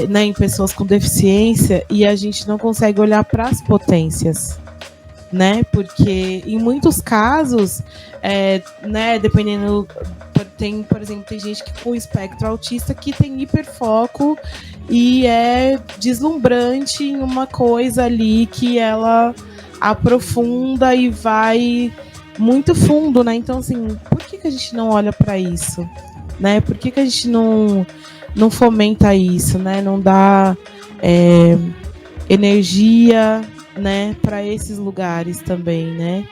né, em pessoas com deficiência, e a gente não consegue olhar para as potências, né? Porque em muitos casos, né, dependendo, por exemplo, tem gente que com espectro autista que tem hiperfoco e é deslumbrante em uma coisa ali que ela aprofunda e vai muito fundo, né? Então, assim, por que a gente não olha para isso, né? Por que a gente não fomenta isso, né? Não dá energia, né, para esses lugares também, né?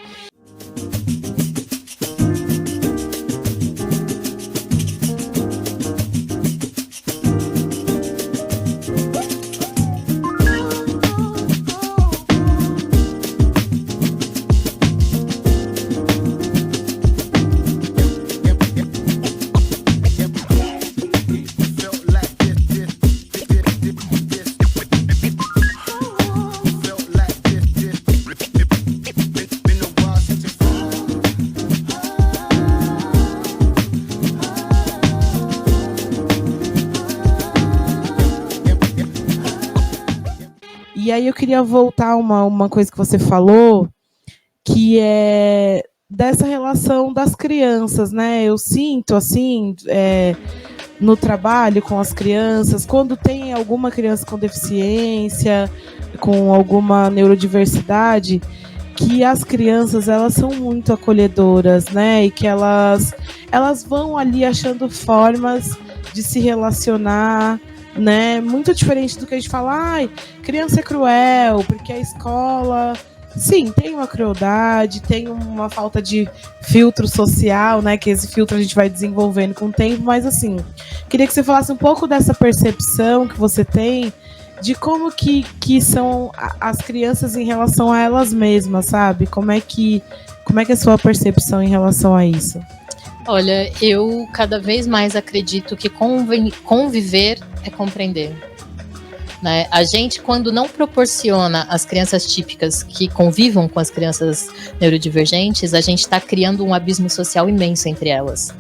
E aí eu queria voltar a uma coisa que você falou, que é dessa relação das crianças, né? Eu sinto, assim, no trabalho com as crianças, quando tem alguma criança com deficiência, com alguma neurodiversidade, que as crianças, elas são muito acolhedoras, né? E que elas vão ali achando formas de se relacionar, né? Muito diferente do que a gente fala, criança é cruel, porque a escola, sim, tem uma crueldade, tem uma falta de filtro social, né? Que esse filtro a gente vai desenvolvendo com o tempo, mas assim, queria que você falasse um pouco dessa percepção que você tem de como que são as crianças em relação a elas mesmas, sabe? Como é que é a sua percepção em relação a isso? Olha, eu cada vez mais acredito que conviver é compreender. Né? A gente, quando não proporciona às crianças típicas que convivam com as crianças neurodivergentes, a gente está criando um abismo social imenso entre elas.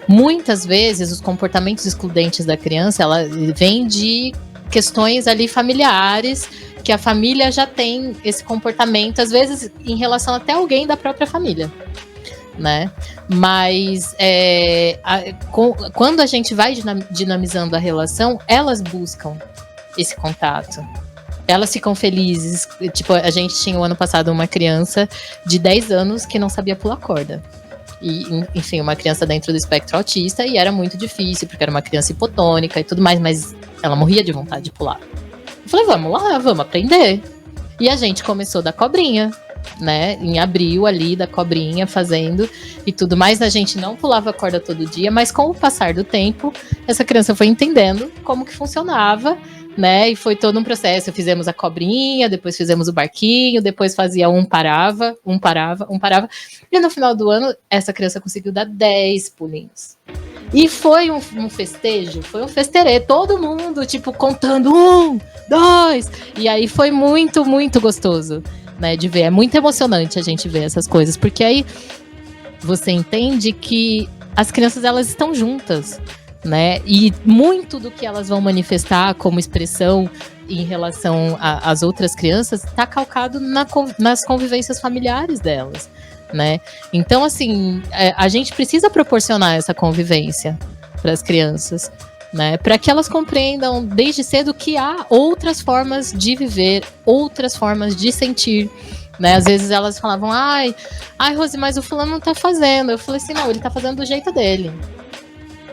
Muitas vezes, os comportamentos excludentes da criança, ela vem de questões ali familiares, que a família já tem esse comportamento, às vezes em relação até a alguém da própria família, né? Mas quando a gente vai dinamizando a relação, elas buscam esse contato. Elas ficam felizes. Tipo, a gente tinha o ano passado uma criança de 10 anos que não sabia pular corda. E, enfim, uma criança dentro do espectro autista, e era muito difícil, porque era uma criança hipotônica e tudo mais, mas ela morria de vontade de pular. Eu falei, vamos lá, vamos aprender. E a gente começou da cobrinha, né? Em abril ali, da cobrinha, fazendo e tudo mais. A gente não pulava corda todo dia, mas com o passar do tempo, essa criança foi entendendo como que funcionava, né? E foi todo um processo. Fizemos a cobrinha, depois fizemos o barquinho, depois fazia um parava. E no final do ano, essa criança conseguiu dar 10 pulinhos. E foi um festejo, foi um festerê, todo mundo, tipo, contando 1, 2. E aí foi muito, muito gostoso, né, de ver. É muito emocionante a gente ver essas coisas, porque aí você entende que as crianças, elas estão juntas, né? E muito do que elas vão manifestar como expressão em relação às outras crianças está calcado nas convivências familiares delas, né? Então, assim, a gente precisa proporcionar essa convivência para as crianças, né? Para que elas compreendam desde cedo que há outras formas de viver, outras formas de sentir, né? Às vezes elas falavam, ai, Rose, mas o fulano não tá fazendo. Eu falei assim, não, ele tá fazendo do jeito dele.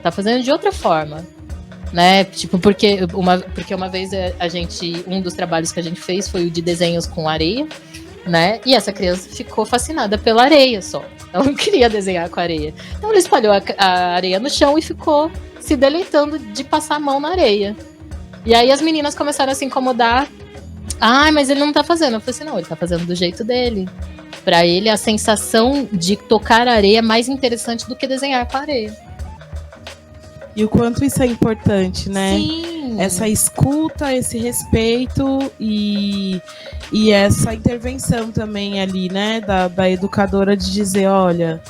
Tá fazendo de outra forma, né? Tipo, porque uma vez um dos trabalhos que a gente fez foi o de desenhos com areia, né? E essa criança ficou fascinada pela areia só. Ela não queria desenhar com areia. Então ela espalhou a areia no chão e ficou se deleitando de passar a mão na areia. E aí as meninas começaram a se incomodar. Ai, mas ele não tá fazendo. Eu falei assim, não, ele tá fazendo do jeito dele. Pra ele, a sensação de tocar a areia é mais interessante do que desenhar com a areia. E o quanto isso é importante, né? Sim. Essa escuta, esse respeito e essa intervenção também ali, né? Da educadora de dizer, olha,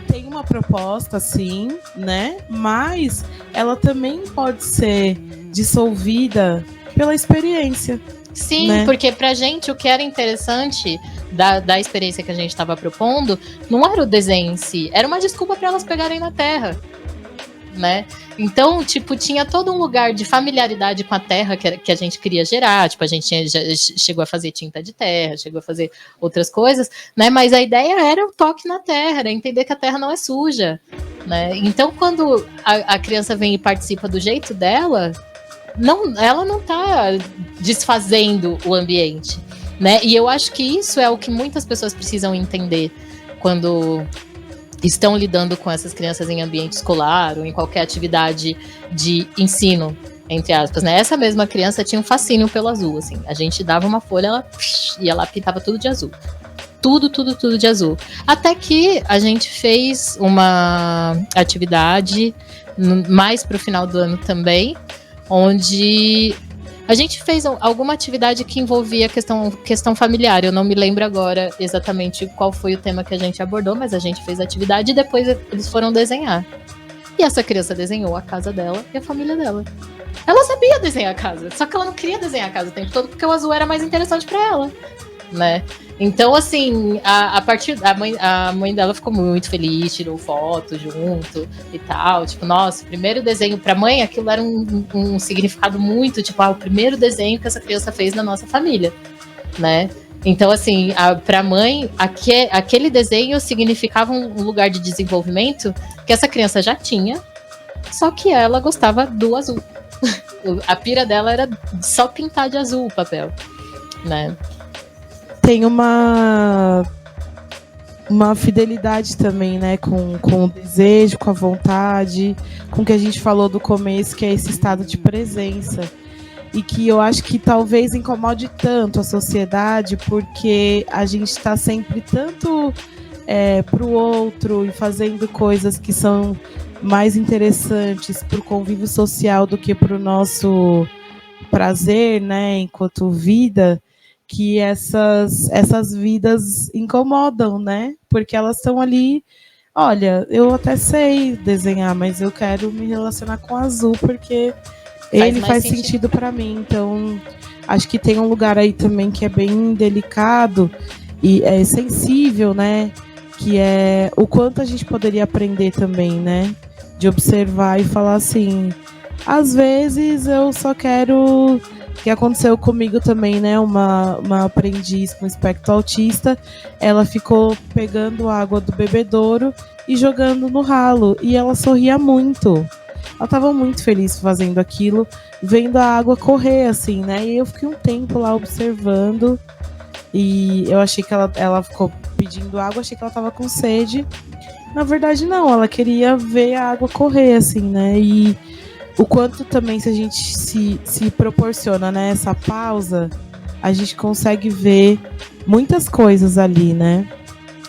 tem uma proposta, sim, né? Mas ela também pode ser dissolvida pela experiência. Sim, né? Porque pra gente o que era interessante da experiência que a gente estava propondo não era o desenho em si, era uma desculpa para elas pegarem na terra, né? Então, tipo, tinha todo um lugar de familiaridade com a terra que a gente queria gerar, tipo, a gente já chegou a fazer tinta de terra, chegou a fazer outras coisas, né? Mas a ideia era o toque na terra, era entender que a terra não é suja, né? Então, quando a criança vem e participa do jeito dela, ela não tá desfazendo o ambiente, né? E eu acho que isso é o que muitas pessoas precisam entender quando estão lidando com essas crianças em ambiente escolar ou em qualquer atividade de ensino, entre aspas, né? Essa mesma criança tinha um fascínio pelo azul, assim. A gente dava uma folha, e ela pintava tudo de azul. Tudo de azul. Até que a gente fez uma atividade mais pro final do ano também, onde a gente fez alguma atividade que envolvia questão familiar. Eu não me lembro agora exatamente qual foi o tema que a gente abordou, mas a gente fez a atividade e depois eles foram desenhar. E essa criança desenhou a casa dela e a família dela. Ela sabia desenhar a casa, só que ela não queria desenhar a casa o tempo todo porque o azul era mais interessante para ela, né? Então, assim, a mãe dela ficou muito feliz, tirou foto junto e tal. Tipo, nossa, o primeiro desenho pra mãe, aquilo era um significado muito, tipo, o primeiro desenho que essa criança fez na nossa família, né? Então, assim, pra mãe, aquele desenho significava um lugar de desenvolvimento que essa criança já tinha, só que ela gostava do azul. A pira dela era só pintar de azul o papel, né? Tem uma fidelidade também, né, com o desejo, com a vontade, com o que a gente falou do começo, que é esse estado de presença. E que eu acho que talvez incomode tanto a sociedade, porque a gente está sempre tanto para o outro e fazendo coisas que são mais interessantes para o convívio social do que para o nosso prazer, né, enquanto vida, que essas vidas incomodam, né? Porque elas estão ali, olha, eu até sei desenhar, mas eu quero me relacionar com azul, porque ele faz sentido para mim. Então, acho que tem um lugar aí também que é bem delicado e é sensível, né? Que é o quanto a gente poderia aprender também, né? De observar e falar assim, às vezes eu só quero... que aconteceu comigo também, né? Uma aprendiz com espectro autista, ela ficou pegando água do bebedouro e jogando no ralo, e ela sorria muito. Ela estava muito feliz fazendo aquilo, vendo a água correr, assim, né? E eu fiquei um tempo lá observando, e eu achei que ela ficou pedindo água, achei que ela estava com sede. Na verdade, não, ela queria ver a água correr, assim, né? E o quanto também, se a gente se proporciona, né, essa pausa, a gente consegue ver muitas coisas ali, né?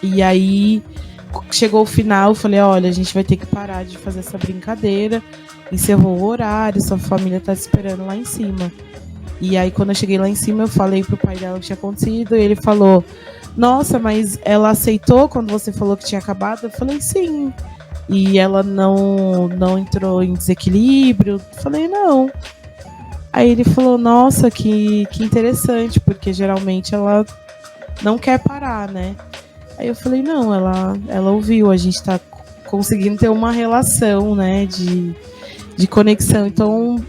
E aí, chegou o final, eu falei, olha, a gente vai ter que parar de fazer essa brincadeira. Encerrou o horário, sua família tá esperando lá em cima. E aí, quando eu cheguei lá em cima, eu falei pro pai dela o que tinha acontecido, e ele falou, nossa, mas ela aceitou quando você falou que tinha acabado? Eu falei, sim. E ela não entrou em desequilíbrio? Eu falei, não. Aí ele falou, nossa, que interessante, porque geralmente ela não quer parar, né? Aí eu falei, não, ela ouviu, a gente tá conseguindo ter uma relação, né, de conexão. Então,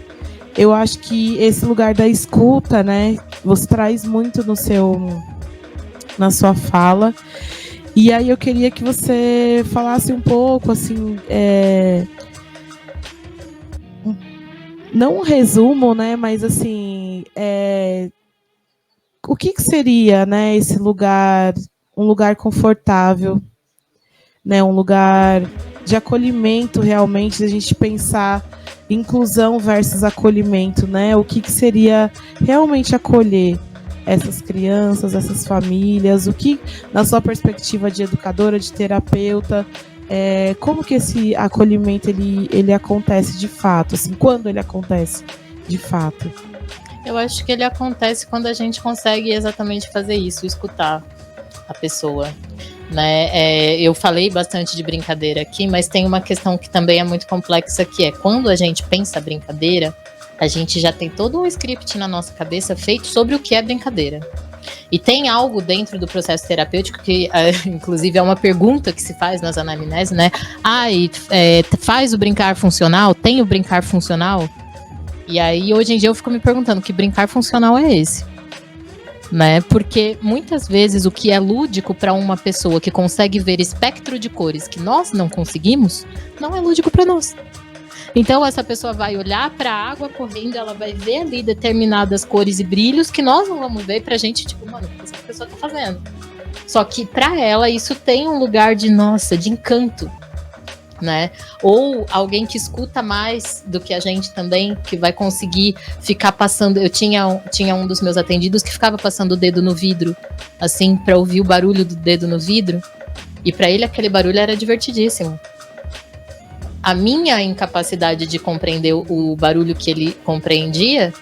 eu acho que esse lugar da escuta, né, você traz muito na sua fala. E aí eu queria que você falasse um pouco, assim, não um resumo, né, mas assim, o que seria, né, esse lugar, um lugar confortável, né, um lugar de acolhimento realmente, a gente pensar inclusão versus acolhimento, né, o que seria realmente acolher essas crianças, essas famílias, o que, na sua perspectiva de educadora, de terapeuta, como que esse acolhimento ele acontece de fato, assim, quando ele acontece de fato? Eu acho que ele acontece quando a gente consegue exatamente fazer isso, escutar a pessoa, né? Eu falei bastante de brincadeira aqui, mas tem uma questão que também é muito complexa, que é quando a gente pensa brincadeira, a gente já tem todo um script na nossa cabeça feito sobre o que é brincadeira. E tem algo dentro do processo terapêutico que, inclusive, é uma pergunta que se faz nas anamneses, né? Faz o brincar funcional? Tem o brincar funcional? E aí, hoje em dia, eu fico me perguntando que brincar funcional é esse? Né? Porque muitas vezes o que é lúdico para uma pessoa que consegue ver espectro de cores que nós não conseguimos, não é lúdico para nós. Então essa pessoa vai olhar para a água correndo, ela vai ver ali determinadas cores e brilhos que nós não vamos ver, pra gente, tipo, mano, o que essa pessoa tá fazendo? Só que para ela isso tem um lugar de, nossa, de encanto, né? Ou alguém que escuta mais do que a gente também, que vai conseguir ficar passando. Eu tinha um dos meus atendidos que ficava passando o dedo no vidro, assim, para ouvir o barulho do dedo no vidro, e para ele aquele barulho era divertidíssimo. A minha incapacidade de compreender o barulho que ele compreendia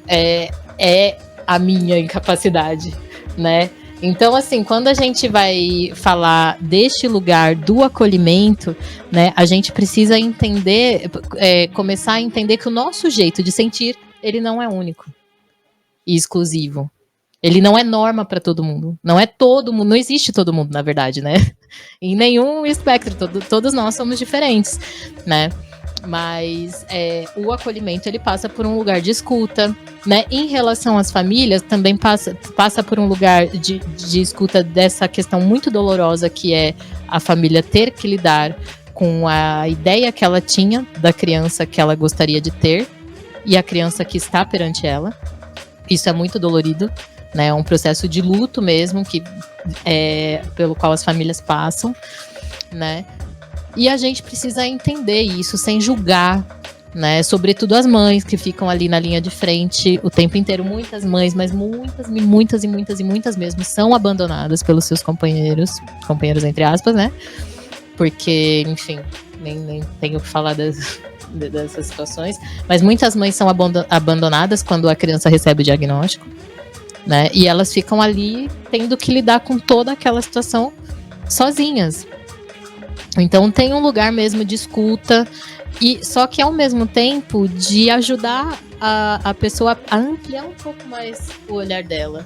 é a minha incapacidade, né? Então, assim, quando a gente vai falar deste lugar do acolhimento, né, a gente precisa entender, começar a entender que o nosso jeito de sentir, ele não é único e exclusivo. Ele não é norma para todo mundo. Não é todo mundo, não existe todo mundo, na verdade, né? Em nenhum espectro, todos nós somos diferentes, né? Mas o acolhimento, ele passa por um lugar de escuta, né? Em relação às famílias, também passa por um lugar de escuta dessa questão muito dolorosa, que é a família ter que lidar com a ideia que ela tinha da criança que ela gostaria de ter e a criança que está perante ela. Isso é muito dolorido, né? É um processo de luto mesmo, pelo qual as famílias passam, né? E a gente precisa entender isso sem julgar, né? Sobretudo as mães que ficam ali na linha de frente o tempo inteiro. Muitas mães, mas muitas mesmo, são abandonadas pelos seus companheiros entre aspas, né? Porque, enfim, nem tenho o que falar dessas situações, mas muitas mães são abandonadas quando a criança recebe o diagnóstico, né? E elas ficam ali tendo que lidar com toda aquela situação sozinhas. Então tem um lugar mesmo de escuta E só que ao mesmo tempo de ajudar a pessoa a ampliar um pouco mais o olhar dela,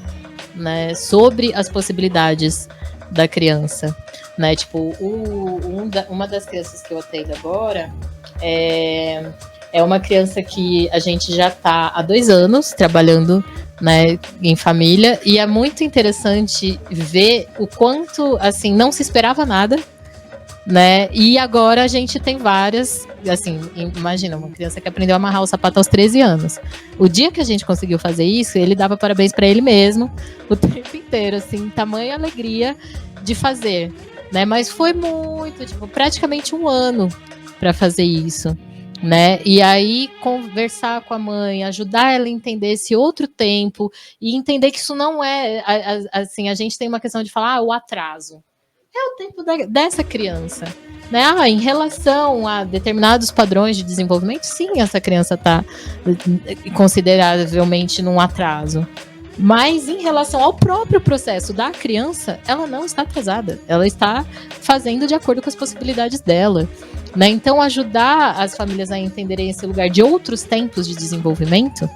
né, sobre as possibilidades da criança, né? Tipo, uma das crianças que eu atendo agora é uma criança que a gente já está há 2 anos trabalhando, né, em família, e é muito interessante ver o quanto, assim, não se esperava nada, né? E agora a gente tem várias, assim, imagina, uma criança que aprendeu a amarrar o sapato aos 13 anos. O dia que a gente conseguiu fazer isso, ele dava parabéns para ele mesmo o tempo inteiro, assim, tamanha alegria de fazer, né? Mas foi muito, tipo, praticamente 1 ano para fazer isso, né? E aí conversar com a mãe, ajudar ela a entender esse outro tempo e entender que isso não é, assim, a gente tem uma questão de falar, o atraso. É o tempo dessa criança, né? Em relação a determinados padrões de desenvolvimento, sim, essa criança está consideravelmente num atraso. Mas em relação ao próprio processo da criança, ela não está atrasada. Ela está fazendo de acordo com as possibilidades dela, né? Então, ajudar as famílias a entenderem esse lugar de outros tempos de desenvolvimento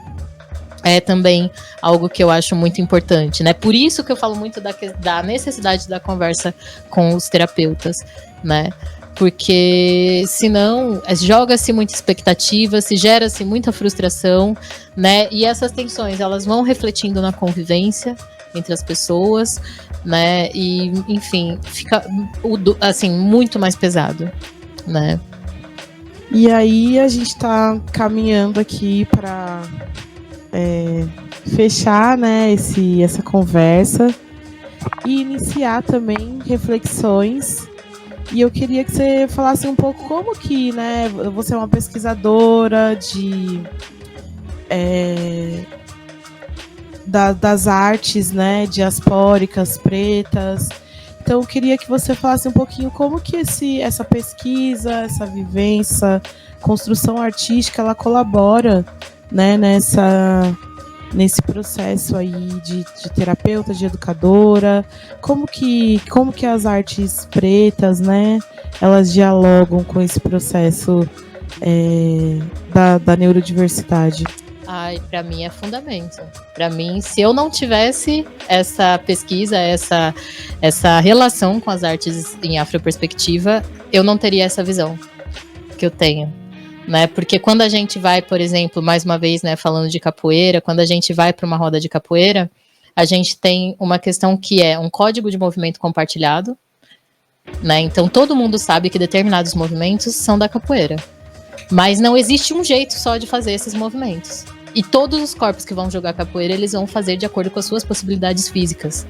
é também algo que eu acho muito importante, né? Por isso que eu falo muito da necessidade da conversa com os terapeutas, né? Porque senão joga-se muita expectativa, se gera-se muita frustração, né? E essas tensões, elas vão refletindo na convivência entre as pessoas, né? E, enfim, fica assim, muito mais pesado, né? E aí a gente está caminhando aqui para fechar, né, essa conversa e iniciar também reflexões. E eu queria que você falasse um pouco como que, né, você é uma pesquisadora das artes, né, diaspóricas, pretas. Então eu queria que você falasse um pouquinho como que essa pesquisa, essa vivência, construção artística, ela colabora, né, nesse processo aí de terapeuta, de educadora, como que as artes pretas, né, elas dialogam com esse processo da neurodiversidade? Ai, para mim é fundamento. Para mim, se eu não tivesse essa pesquisa, essa relação com as artes em afroperspectiva, eu não teria essa visão que eu tenho. Né? Porque quando a gente vai, por exemplo, mais uma vez, né, falando de capoeira, quando a gente vai para uma roda de capoeira, a gente tem uma questão que é um código de movimento compartilhado, né? Então todo mundo sabe que determinados movimentos são da capoeira, mas não existe um jeito só de fazer esses movimentos. E todos os corpos que vão jogar capoeira, eles vão fazer de acordo com as suas possibilidades físicas,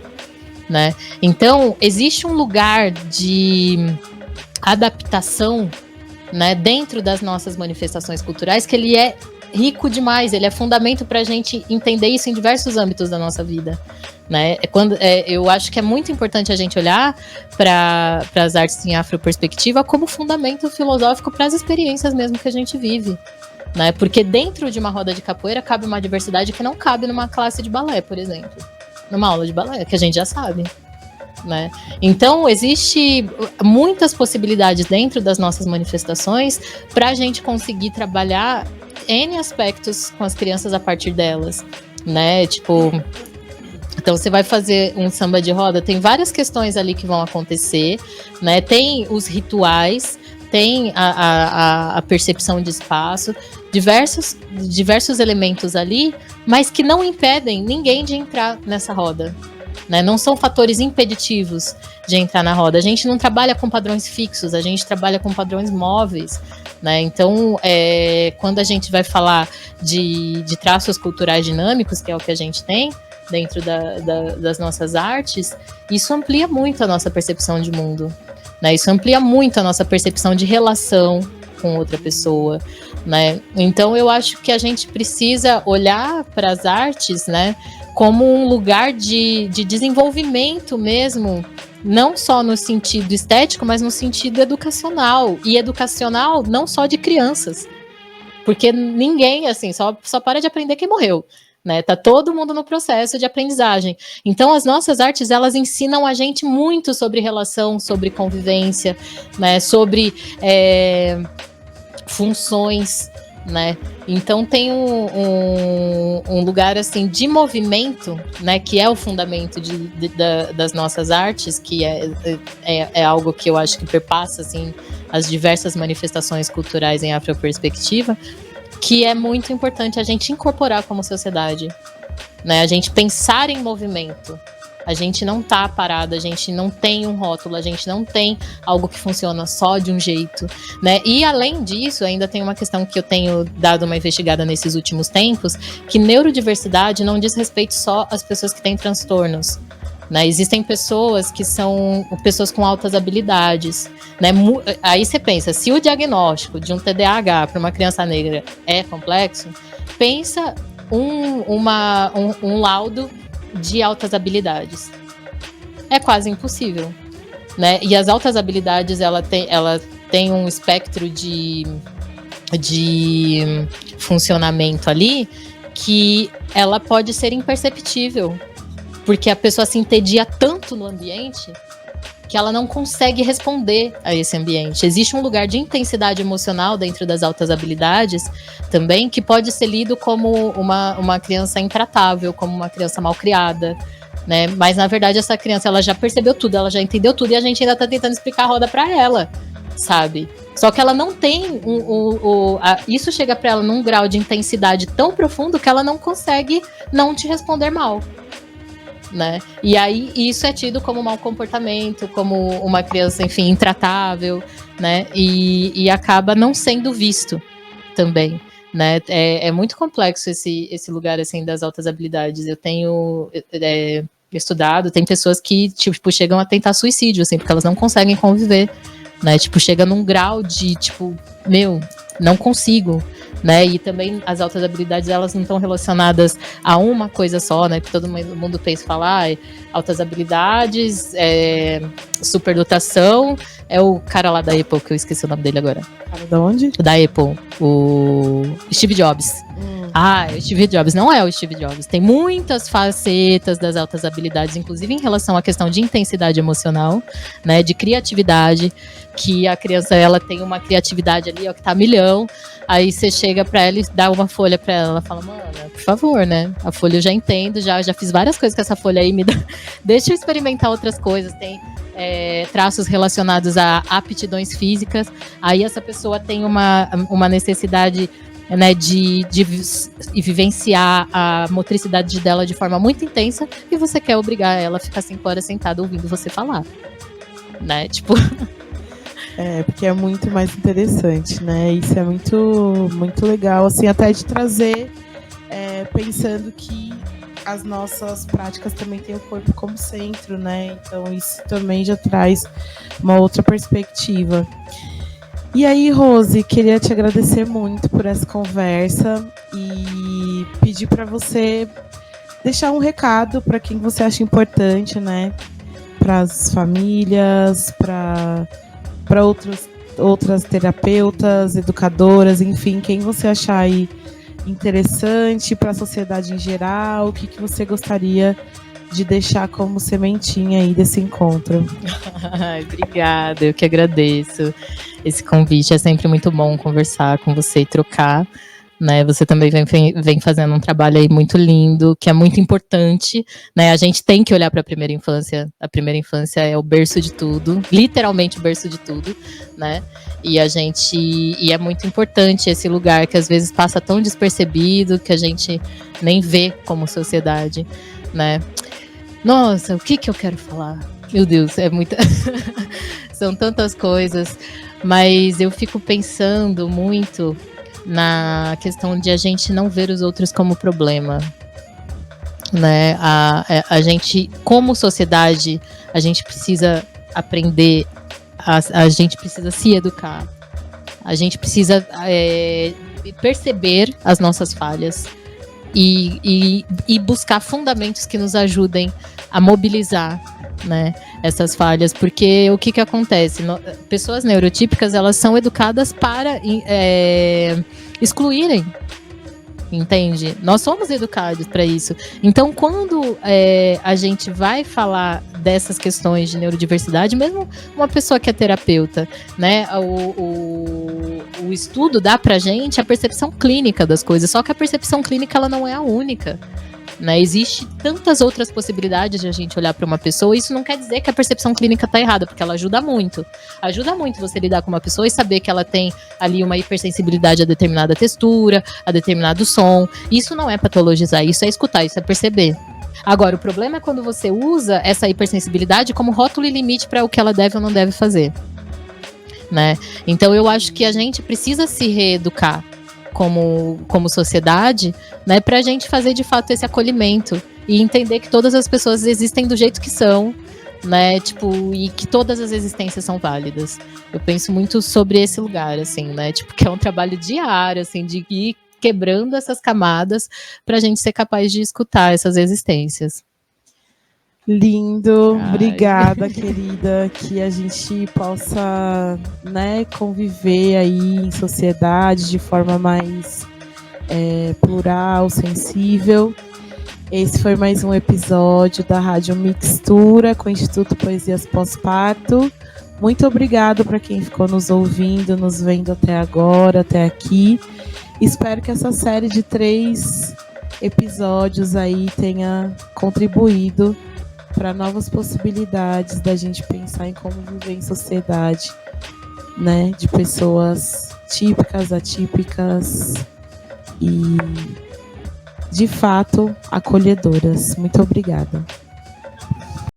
né? Então existe um lugar de adaptação, né, dentro das nossas manifestações culturais, que ele é rico demais, ele é fundamento para a gente entender isso em diversos âmbitos da nossa vida, né? Eu acho que é muito importante a gente olhar para as artes em afroperspectiva como fundamento filosófico para as experiências mesmo que a gente vive, né? Porque dentro de uma roda de capoeira cabe uma diversidade que não cabe numa classe de balé, por exemplo, numa aula de balé, que a gente já sabe. Né? Então, existe muitas possibilidades dentro das nossas manifestações para a gente conseguir trabalhar N aspectos com as crianças a partir delas, né? Tipo, então você vai fazer um samba de roda, tem várias questões ali que vão acontecer, né? Tem os rituais, tem a percepção de espaço, diversos elementos ali, mas que não impedem ninguém de entrar nessa roda. Né? Não são fatores impeditivos de entrar na roda. A gente não trabalha com padrões fixos, a gente trabalha com padrões móveis, né? Então, quando a gente vai falar de traços culturais dinâmicos, que é o que a gente tem dentro das nossas artes, isso amplia muito a nossa percepção de mundo, né? Isso amplia muito a nossa percepção de relação com outra pessoa, né? Então, eu acho que a gente precisa olhar para as artes, né, como um lugar de desenvolvimento mesmo, não só no sentido estético, mas no sentido educacional. E educacional não só de crianças. Porque ninguém, assim, só para de aprender quem morreu. Né? Tá todo mundo no processo de aprendizagem. Então, as nossas artes, elas ensinam a gente muito sobre relação, sobre convivência, né? Sobre funções, né? Então tem um lugar assim de movimento, né, que é o fundamento das nossas artes, que é algo que eu acho que perpassa assim as diversas manifestações culturais em afroperspectiva, que é muito importante a gente incorporar como sociedade, né? A gente pensar em movimento. A gente não tá parado, a gente não tem um rótulo, a gente não tem algo que funciona só de um jeito, né? E além disso, ainda tem uma questão que eu tenho dado uma investigada nesses últimos tempos, que neurodiversidade não diz respeito só às pessoas que têm transtornos, né? Existem pessoas que são pessoas com altas habilidades, né? Aí você pensa, se o diagnóstico de um TDAH para uma criança negra é complexo, pensa um laudo de altas habilidades. É quase impossível, né? E as altas habilidades, ela tem um espectro de funcionamento ali que ela pode ser imperceptível, porque a pessoa se entedia tanto no ambiente que ela não consegue responder a esse ambiente. Existe um lugar de intensidade emocional dentro das altas habilidades também, que pode ser lido como uma criança intratável, como uma criança mal criada, né? Mas, na verdade, essa criança, ela já percebeu tudo, ela já entendeu tudo, e a gente ainda tá tentando explicar a roda pra ela, sabe? Só que ela não tem isso chega pra ela num grau de intensidade tão profundo que ela não consegue não te responder mal, né? E aí isso é tido como mau comportamento, como uma criança, enfim, intratável, né? E acaba não sendo visto também, né? É muito complexo esse lugar, assim, das altas habilidades. Eu tenho estudado, tem pessoas que, tipo, chegam a tentar suicídio, assim, porque elas não conseguem conviver, né? Tipo, chega num grau de, tipo, não consigo, né? E também as altas habilidades, elas não estão relacionadas a uma coisa só, né? Porque todo mundo pensa, falar altas habilidades, superdotação, é o cara lá da Apple, que eu esqueci o nome dele agora. Cara, da onde? Da Apple, o Steve Jobs. O Steve Jobs não é o Steve Jobs. Tem muitas facetas das altas habilidades, inclusive em relação à questão de intensidade emocional, né, de criatividade, que a criança, ela tem uma criatividade ali, ó, que tá a milhão. Aí você chega pra ela e dá uma folha pra ela, ela fala, mano, por favor, né, a folha eu já entendo, já fiz várias coisas com essa folha aí, deixa eu experimentar outras coisas. Tem traços relacionados a aptidões físicas, aí essa pessoa tem uma necessidade, né, de vivenciar a motricidade dela de forma muito intensa, e você quer obrigar ela a ficar 5 horas sentada ouvindo você falar, né, tipo... Porque é muito mais interessante, né, isso é muito, muito legal, assim, até de trazer, pensando que as nossas práticas também têm o corpo como centro, né, então isso também já traz uma outra perspectiva. E aí, Rose, queria te agradecer muito por essa conversa e pedir para você deixar um recado para quem você acha importante, né? Para as famílias, para outras terapeutas, educadoras, enfim, quem você achar aí interessante, para a sociedade em geral, o que você gostaria de deixar como sementinha aí desse encontro. Obrigada, eu que agradeço esse convite. É sempre muito bom conversar com você e trocar, né? Você também vem fazendo um trabalho aí muito lindo, que é muito importante, né? A gente tem que olhar para a primeira infância. A primeira infância é o berço de tudo, literalmente o berço de tudo, né? E é muito importante esse lugar que às vezes passa tão despercebido, que a gente nem vê como sociedade, né? Nossa, o que eu quero falar? Meu Deus, é muita... São tantas coisas, mas eu fico pensando muito na questão de a gente não ver os outros como problema, né? A gente, como sociedade, a gente precisa aprender, a gente precisa se educar, a gente precisa perceber as nossas falhas, e buscar fundamentos que nos ajudem a mobilizar, né, essas falhas, porque o que acontece? Pessoas neurotípicas, elas são educadas para excluírem, entende? Nós somos educados para isso. Então, quando a gente vai falar dessas questões de neurodiversidade, mesmo uma pessoa que é terapeuta, né, o o estudo dá pra gente a percepção clínica das coisas, só que a percepção clínica ela não é a única. Né? Existe tantas outras possibilidades de a gente olhar para uma pessoa. Isso não quer dizer que a percepção clínica está errada, porque ela ajuda muito. Ajuda muito você lidar com uma pessoa e saber que ela tem ali uma hipersensibilidade a determinada textura, a determinado som. Isso não é patologizar, isso é escutar, isso é perceber. Agora, o problema é quando você usa essa hipersensibilidade como rótulo e limite para o que ela deve ou não deve fazer. Né? Então, eu acho que a gente precisa se reeducar como sociedade, né, para a gente fazer de fato esse acolhimento e entender que todas as pessoas existem do jeito que são, né, tipo, e que todas as existências são válidas. Eu penso muito sobre esse lugar, assim, né, tipo, que é um trabalho diário, assim, de ir quebrando essas camadas para a gente ser capaz de escutar essas existências. Lindo, obrigada, querida, que a gente possa, né, conviver aí em sociedade de forma mais plural, sensível. Esse foi mais um episódio da Rádio Mixtura com o Instituto Poesias Pós-Parto. Muito obrigado para quem ficou nos ouvindo, nos vendo até agora, até aqui. Espero que essa série de 3 episódios aí tenha contribuído para novas possibilidades da gente pensar em como viver em sociedade, né, de pessoas típicas, atípicas e, de fato, acolhedoras. Muito obrigada.